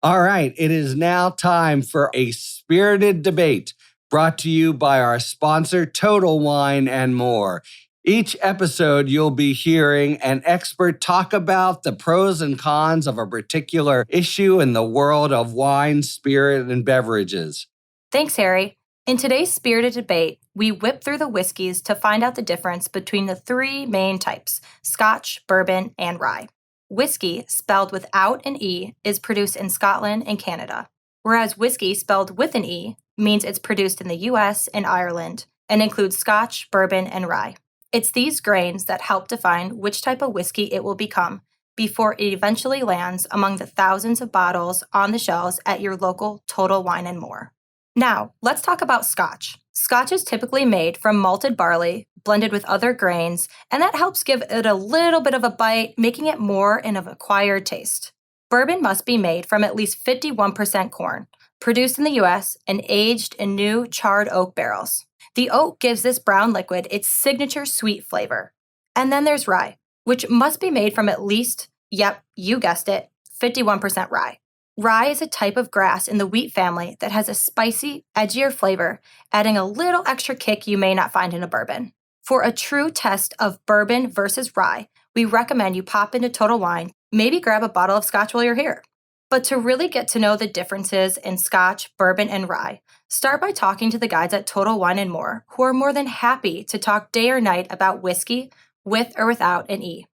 [SPEAKER 1] All right, it is now time for a spirited debate brought to you by our sponsor, Total Wine and More. Each episode, you'll be hearing an expert talk about the pros and cons of a particular issue in the world of wine, spirit, and beverages.
[SPEAKER 6] Thanks, Harry. In today's spirited debate, we whip through the whiskeys to find out the difference between the three main types: Scotch, bourbon, and rye. Whiskey, spelled without an E, is produced in Scotland and Canada, whereas whiskey, spelled with an E, means it's produced in the US and Ireland and includes Scotch, bourbon, and rye. It's these grains that help define which type of whiskey it will become before it eventually lands among the thousands of bottles on the shelves at your local Total Wine and More. Now, let's talk about Scotch. Scotch is typically made from malted barley, blended with other grains, and that helps give it a little bit of a bite, making it more in an acquired taste. Bourbon must be made from at least 51% corn, produced in the US and aged in new charred oak barrels. The oak gives this brown liquid its signature sweet flavor. And then there's rye, which must be made from at least, yep, you guessed it, 51% rye. Rye is a type of grass in the wheat family that has a spicy, edgier flavor, adding a little extra kick you may not find in a bourbon. For a true test of bourbon versus rye, we recommend you pop into Total Wine, maybe grab a bottle of Scotch while you're here. But to really get to know the differences in Scotch, bourbon, and rye, start by talking to the guys at Total Wine and More, who are more than happy to talk day or night about whiskey, with or without an E.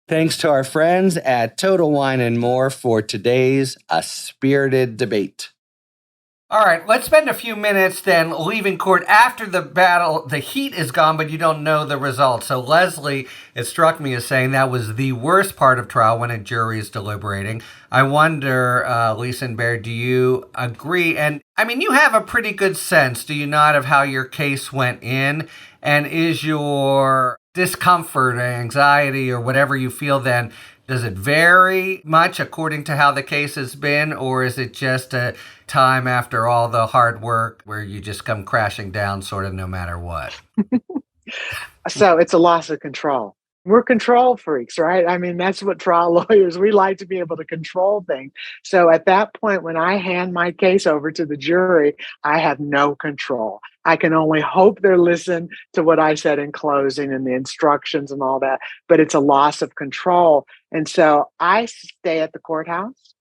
[SPEAKER 1] Thanks to our friends at Total Wine and More for today's A Spirited Debate. All right, let's spend a few minutes then leaving court after the battle. The heat is gone, but you don't know the results. So Leslie, it struck me as saying that was the worst part of trial when a jury is deliberating. I wonder, Lisa and Barry, do you agree? And I mean, you have a pretty good sense, do you not, of how your case went in? And is your discomfort or anxiety or whatever you feel then, does it vary much according to how the case has been, or is it just a time after all the hard work where you just come crashing down sort of no matter what?
[SPEAKER 4] So it's a loss of control. We're control freaks, right? I mean, that's what trial lawyers, we like to be able to control things. So at that point, when I hand my case over to the jury, I have no control. I can only hope they listen to what I said in closing and the instructions and all that, but it's a loss of control. And so I stay at the courthouse.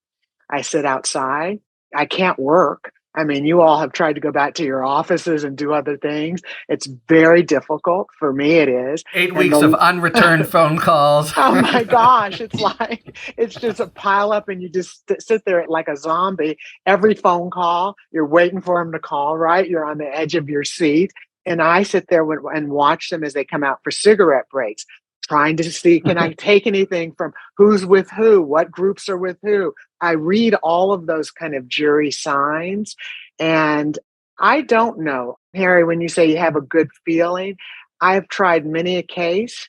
[SPEAKER 4] I sit outside. I can't work. I mean, you all have tried to go back to your offices and do other things. It's very difficult. For me, it is.
[SPEAKER 1] 8 weeks of unreturned phone calls.
[SPEAKER 4] Oh my gosh. It's just a pile up and you just sit there like a zombie. Every phone call, you're waiting for them to call, right? You're on the edge of your seat. And I sit there and watch them as they come out for cigarette breaks, trying to see, can I take anything from who's with who, what groups are with who? I read all of those kind of jury signs. And I don't know, Harry, when you say you have a good feeling, I've tried many a case.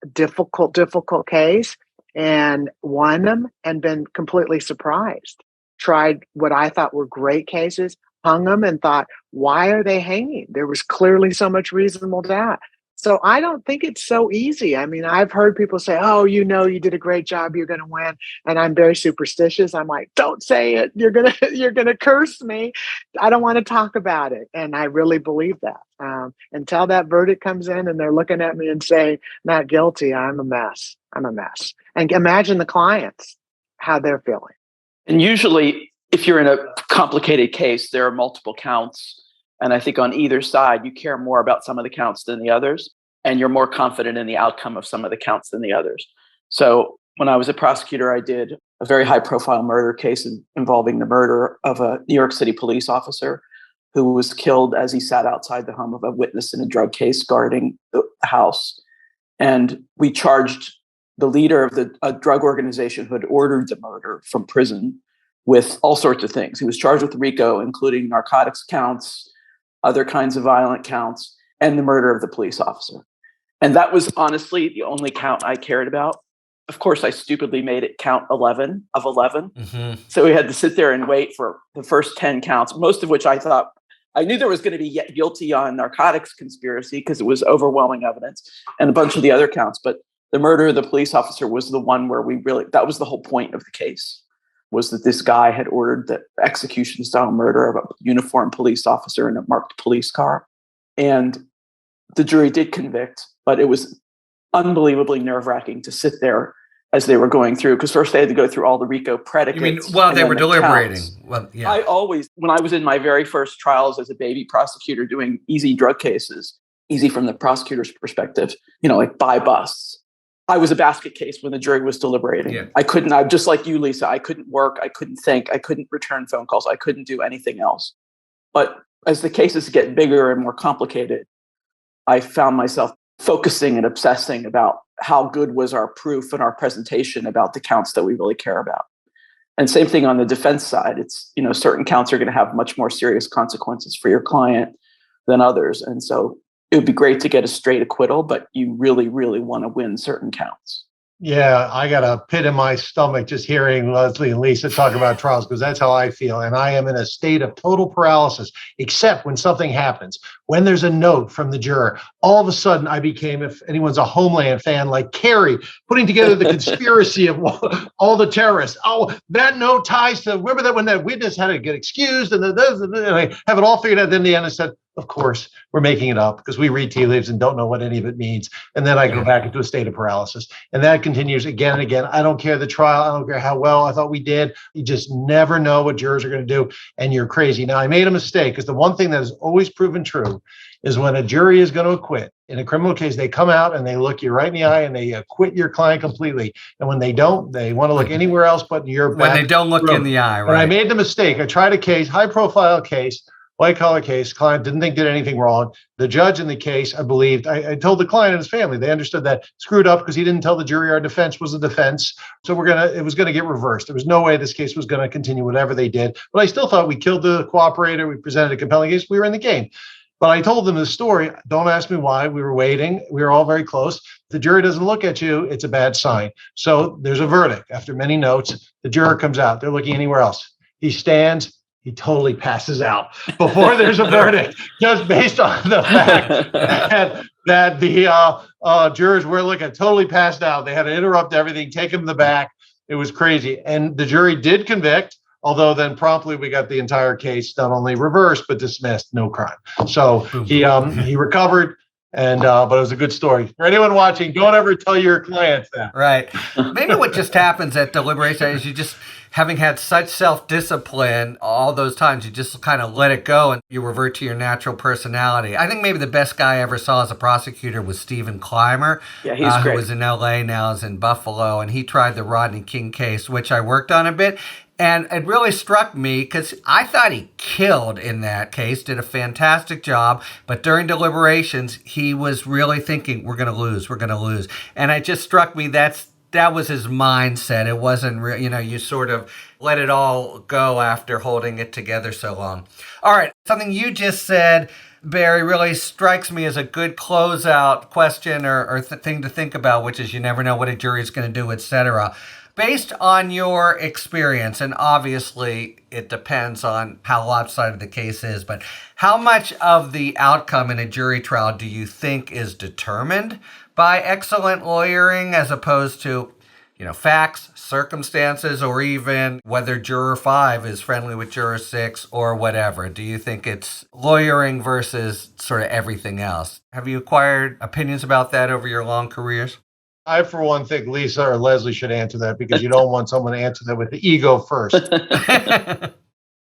[SPEAKER 4] difficult case and won them and been completely surprised. Tried what I thought were great cases, hung them and thought, why are they hanging? There was clearly so much reasonable doubt. So I don't think it's so easy. I mean, I've heard people say, oh, you did a great job, you're going to win. And I'm very superstitious. I'm like, don't say it. You're going to, you're going to curse me. I don't want to talk about it. And I really believe that. Until that verdict comes in and they're looking at me and say, not guilty, I'm a mess. I'm a mess. And imagine the clients, how they're feeling.
[SPEAKER 2] And usually, if you're in a complicated case, there are multiple counts. And I think on either side, you care more about some of the counts than the others. And you're more confident in the outcome of some of the counts than the others. So when I was a prosecutor, I did a very high profile murder case involving the murder of a New York City police officer who was killed as he sat outside the home of a witness in a drug case guarding the house. And we charged the leader of a drug organization who had ordered the murder from prison with all sorts of things. He was charged with RICO, including narcotics counts, other kinds of violent counts, and the murder of the police officer. And that was honestly the only count I cared about. Of course, I stupidly made it count 11 of 11. Mm-hmm. So we had to sit there and wait for the first 10 counts, most of which I knew there was going to be guilty on narcotics conspiracy because it was overwhelming evidence, and a bunch of the other counts. But the murder of the police officer was the one where that was the whole point of the case, was that this guy had ordered the execution style murder of a uniformed police officer in a marked police car. And the jury did convict, but it was unbelievably nerve-wracking to sit there as they were going through, because first they had to go through all the RICO predicates.
[SPEAKER 1] You mean while they were deliberating? Well, yeah.
[SPEAKER 2] When I was in my very first trials as a baby prosecutor doing easy drug cases, easy from the prosecutor's perspective, like buy busts. I was a basket case when the jury was deliberating. Yeah. I'm just like you, Lisa. I couldn't work. I couldn't think. I couldn't return phone calls. I couldn't do anything else. But as the cases get bigger and more complicated, I found myself focusing and obsessing about how good was our proof and our presentation about the counts that we really care about. And same thing on the defense side. It's, certain counts are going to have much more serious consequences for your client than others. And so it would be great to get a straight acquittal, but you really, really want to win certain counts.
[SPEAKER 3] Yeah, I got a pit in my stomach just hearing Leslie and Lisa talk about trials, because that's how I feel. And I am in a state of total paralysis, except when something happens. When there's a note from the juror, all of a sudden I became, if anyone's a Homeland fan, like Carrie, putting together the conspiracy of all the terrorists. Oh, that note ties to, remember that when that witness had to get excused and I have it all figured out. Then the end I said, of course, we're making it up because we read tea leaves and don't know what any of it means. And then I go back into a state of paralysis. And that continues again and again. I don't care the trial. I don't care how well I thought we did. You just never know what jurors are going to do. And you're crazy. Now, I made a mistake, because the one thing that has always proven true is when a jury is going to acquit in a criminal case, they come out and they look you right in the eye and they acquit your client completely. And when they don't, they want to look anywhere else but your back.
[SPEAKER 1] When they don't look in the eye, right?
[SPEAKER 3] And I made the mistake. I tried a case, high profile case, white collar case. Client didn't think did anything wrong. The judge in the case, I believed, I told the client and his family, they understood that screwed up because he didn't tell the jury our defense was a defense. So it was going to get reversed. There was no way this case was going to continue whatever they did. But I still thought we killed the cooperator. We presented a compelling case. We were in the game. But I told them the story. Don't ask me why. We were waiting. We were all very close. If the jury doesn't look at you, it's a bad sign. So there's a verdict. After many notes, the juror comes out. They're looking anywhere else. He stands. He totally passes out before there's a verdict, just based on the fact that the jurors were looking, totally passed out. They had to interrupt everything, take him to the back. It was crazy. And the jury did convict, although then promptly we got the entire case not only reversed, but dismissed, no crime. So he recovered. And but it was a good story. For anyone watching, don't ever tell your clients that.
[SPEAKER 1] Right. Maybe what just happens at deliberation is you just, having had such self-discipline all those times, you just kind of let it go and you revert to your natural personality. I think maybe the best guy I ever saw as a prosecutor was Stephen Clymer.
[SPEAKER 2] Yeah, he's great.
[SPEAKER 1] Who was in L.A. now, is in Buffalo, and he tried the Rodney King case, which I worked on a bit. And it really struck me because I thought he killed in that case, did a fantastic job. But during deliberations, he was really thinking, we're going to lose. And it just struck me that was his mindset. It wasn't, you sort of let it all go after holding it together so long. All right, something you just said Barry, really strikes me as a good closeout question or thing to think about, which is you never know what a jury is going to do, etc. Based on your experience, and obviously it depends on how lopsided the case is, but how much of the outcome in a jury trial do you think is determined by excellent lawyering as opposed to, facts, circumstances, or even whether juror 5 is friendly with juror 6 or whatever? Do you think it's lawyering versus sort of everything else? Have you acquired opinions about that over your long careers?
[SPEAKER 3] I, for one, think Lisa or Leslie should answer that because you don't want someone to answer that with the ego first.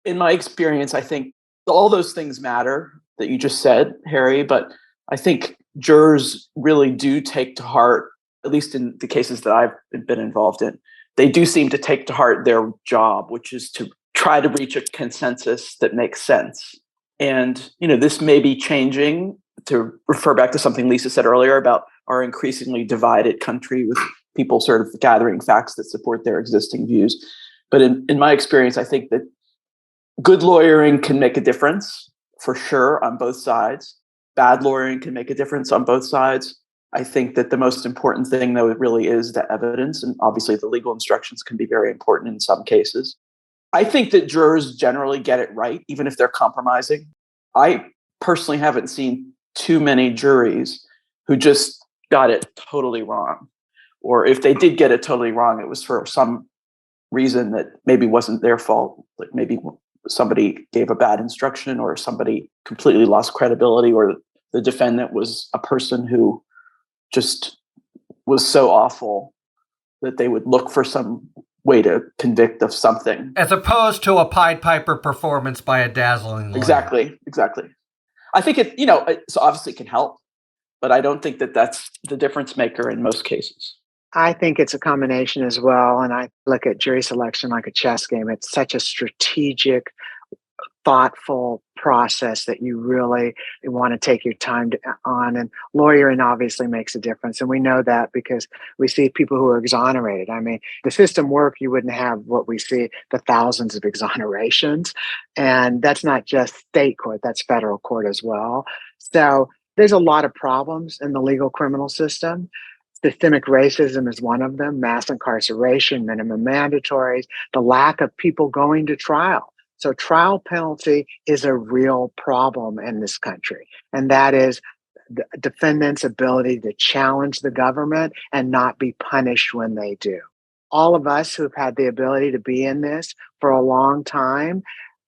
[SPEAKER 2] In my experience, I think all those things matter that you just said, Harry, but I think jurors really do take to heart, at least in the cases that I've been involved in, they do seem to take to heart their job, which is to try to reach a consensus that makes sense. And, this may be changing, to refer back to something Lisa said earlier about our increasingly divided country with people sort of gathering facts that support their existing views. But in my experience, I think that good lawyering can make a difference for sure on both sides. Bad lawyering can make a difference on both sides. I think that the most important thing, though, it really is the evidence. And obviously the legal instructions can be very important in some cases. I think that jurors generally get it right, even if they're compromising. I personally haven't seen too many juries who just got it totally wrong. Or if they did get it totally wrong, it was for some reason that maybe wasn't their fault. Like maybe somebody gave a bad instruction or somebody completely lost credibility or the defendant was a person who just was so awful that they would look for some way to convict of something.
[SPEAKER 1] As opposed to a Pied Piper performance by a dazzling lawyer.
[SPEAKER 2] Exactly. I think it obviously can help, but I don't think that that's the difference maker in most cases.
[SPEAKER 4] I think it's a combination as well. And I look at jury selection like a chess game. It's such a strategic, thoughtful process that you really want to take your time on. And lawyering obviously makes a difference. And we know that because we see people who are exonerated. I mean, the system work, you wouldn't have what we see, the thousands of exonerations. And that's not just state court, that's federal court as well. So there's a lot of problems in the legal criminal system. Systemic racism is one of them, mass incarceration, minimum mandatories, the lack of people going to trial. So trial penalty is a real problem in this country. And that is the defendant's ability to challenge the government and not be punished when they do. All of us who've had the ability to be in this for a long time,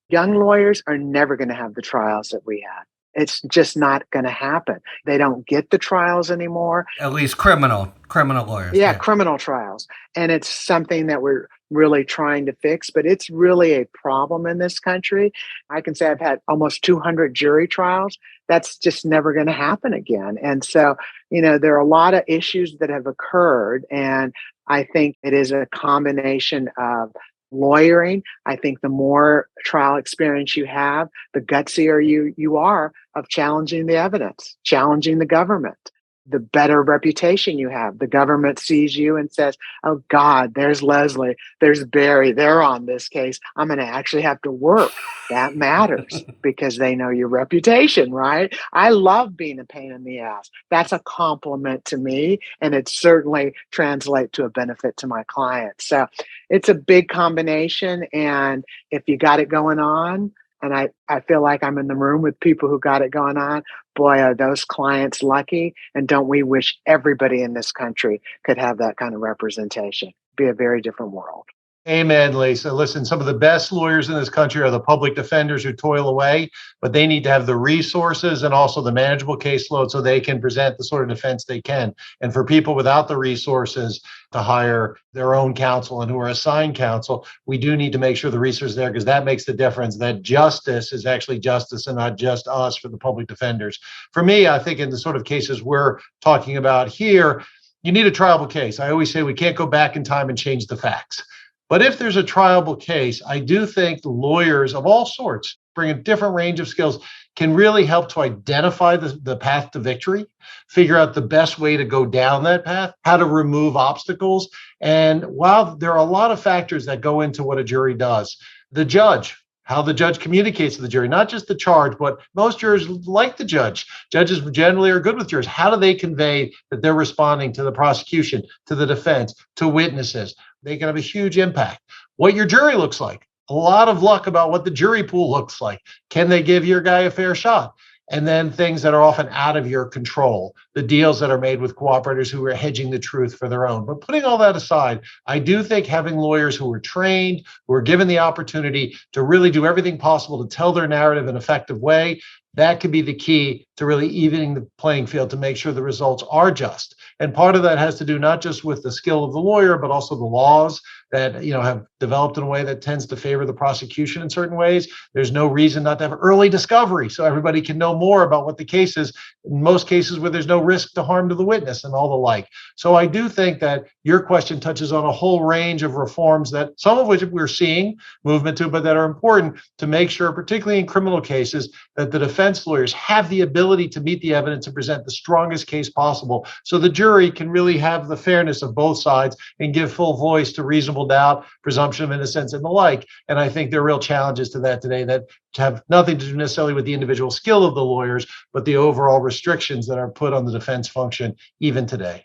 [SPEAKER 4] young lawyers are never going to have the trials that we had. It's just not going to happen. They don't get the trials anymore.
[SPEAKER 1] At least criminal lawyers.
[SPEAKER 4] Yeah, criminal trials. And it's something that we're really trying to fix, but it's really a problem in this country. I can say I've had almost 200 jury trials. That's just never going to happen again. And so, there are a lot of issues that have occurred. And I think it is a combination of lawyering. I think the more trial experience you have, the gutsier you are of challenging the evidence, challenging the government. The better reputation you have. The government sees you and says, oh God, there's Leslie, there's Barry, they're on this case. I'm going to actually have to work. That matters because they know your reputation, right? I love being a pain in the ass. That's a compliment to me, and it certainly translates to a benefit to my clients. So it's a big combination, and if you got it going on, and I feel like I'm in the room with people who got it going on, boy, are those clients lucky. And don't we wish everybody in this country could have that kind of representation? It'd be a very different world.
[SPEAKER 3] Amen, Lisa. Listen, some of the best lawyers in this country are the public defenders who toil away, but they need to have the resources and also the manageable caseload so they can present the sort of defense they can. And for people without the resources to hire their own counsel and who are assigned counsel, we do need to make sure the resources are there because that makes the difference, that justice is actually justice and not just us for the public defenders. For me, I think in the sort of cases we're talking about here, you need a triable case. I always say we can't go back in time and change the facts. But if there's a triable case, I do think lawyers of all sorts bring a different range of skills can really help to identify the path to victory, figure out the best way to go down that path, how to remove obstacles. And while there are a lot of factors that go into what a jury does, the judge, how the judge communicates to the jury, not just the charge, but most jurors like the judge. Judges generally are good with jurors. How do they convey that they're responding to the prosecution, to the defense, to witnesses? They can have a huge impact. What your jury looks like, a lot of luck about what the jury pool looks like. Can they give your guy a fair shot? And then things that are often out of your control, the deals that are made with cooperators who are hedging the truth for their own. But putting all that aside, I do think having lawyers who are trained, who are given the opportunity to really do everything possible to tell their narrative in an effective way, that could be the key to really evening the playing field to make sure the results are just. And part of that has to do not just with the skill of the lawyer, but also the laws that have developed in a way that tends to favor the prosecution in certain ways. There's no reason not to have early discovery so everybody can know more about what the case is, in most cases where there's no risk to harm to the witness and all the like. So I do think that your question touches on a whole range of reforms that some of which we're seeing movement to, but that are important to make sure, particularly in criminal cases, that the defense lawyers have the ability to meet the evidence and present the strongest case possible so the jury can really have the fairness of both sides and give full voice to reasonable doubt, presumption of innocence, and the like. And I think there are real challenges to that today that have nothing to do necessarily with the individual skill of the lawyers, but the overall restrictions that are put on the defense function even today.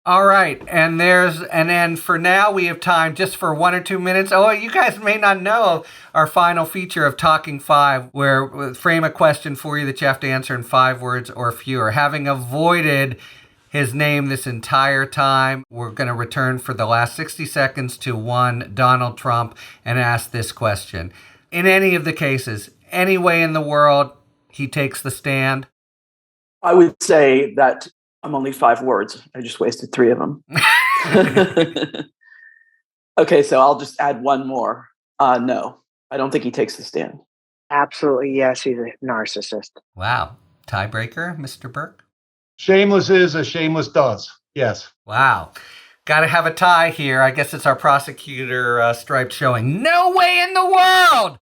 [SPEAKER 1] All right, and then for now we have time just for 1 or 2 minutes. Oh, you guys may not know our final feature of Talking Five, where we frame a question for you that you have to answer in 5 words or fewer. Having avoided his name this entire time, we're going to return for the last 60 seconds to one Donald Trump and ask this question. In any of the cases, any way in the world he takes the stand?
[SPEAKER 2] I would say that I'm only 5 words. I just wasted 3 of them. Okay, so I'll just add one more. No, I don't think he takes the stand.
[SPEAKER 4] Absolutely, yes, he's a narcissist.
[SPEAKER 1] Wow. Tiebreaker, Mr. Berke?
[SPEAKER 3] Shameless is as shameless does. Yes.
[SPEAKER 1] Wow. Got to have a tie here. I guess it's our prosecutor stripe showing. No way in the world!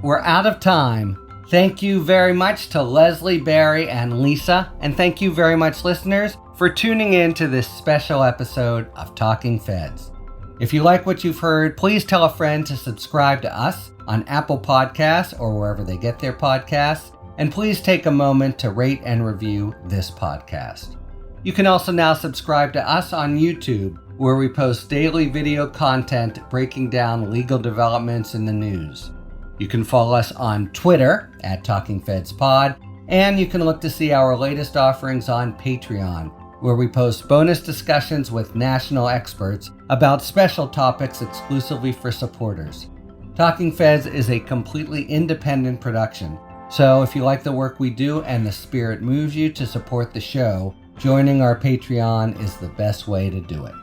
[SPEAKER 1] We're out of time. Thank you very much to Leslie, Barry, and Lisa. And thank you very much, listeners, for tuning in to this special episode of Talking Feds. If you like what you've heard, please tell a friend to subscribe to us on Apple Podcasts or wherever they get their podcasts. And please take a moment to rate and review this podcast. You can also now subscribe to us on YouTube, where we post daily video content breaking down legal developments in the news. You can follow us on Twitter at TalkingFedsPod, and you can look to see our latest offerings on Patreon, where we post bonus discussions with national experts about special topics exclusively for supporters. Talking Feds is a completely independent production, so if you like the work we do and the spirit moves you to support the show, joining our Patreon is the best way to do it.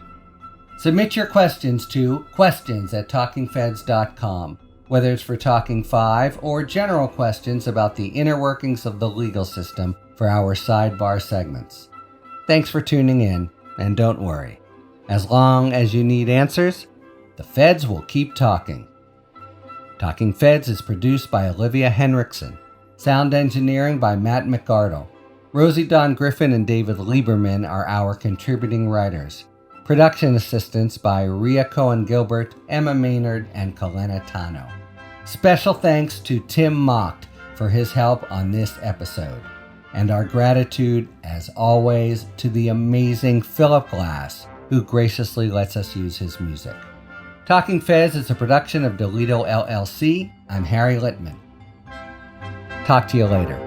[SPEAKER 1] Submit your questions to questions@talkingfeds.com. Whether it's for Talking Five or general questions about the inner workings of the legal system for our sidebar segments. Thanks for tuning in, and don't worry. As long as you need answers, the feds will keep talking. Talking Feds is produced by Olivia Henriksen. Sound engineering by Matt McArdle. Rosie Dawn Griffin and David Lieberman are our contributing writers. Production assistance by Rhea Cohen-Gilbert, Emma Maynard, and Kalena Tano. Special thanks to Tim Mocht for his help on this episode. And our gratitude, as always, to the amazing Philip Glass, who graciously lets us use his music. Talking Feds is a production of Delito LLC. I'm Harry Littman. Talk to you later.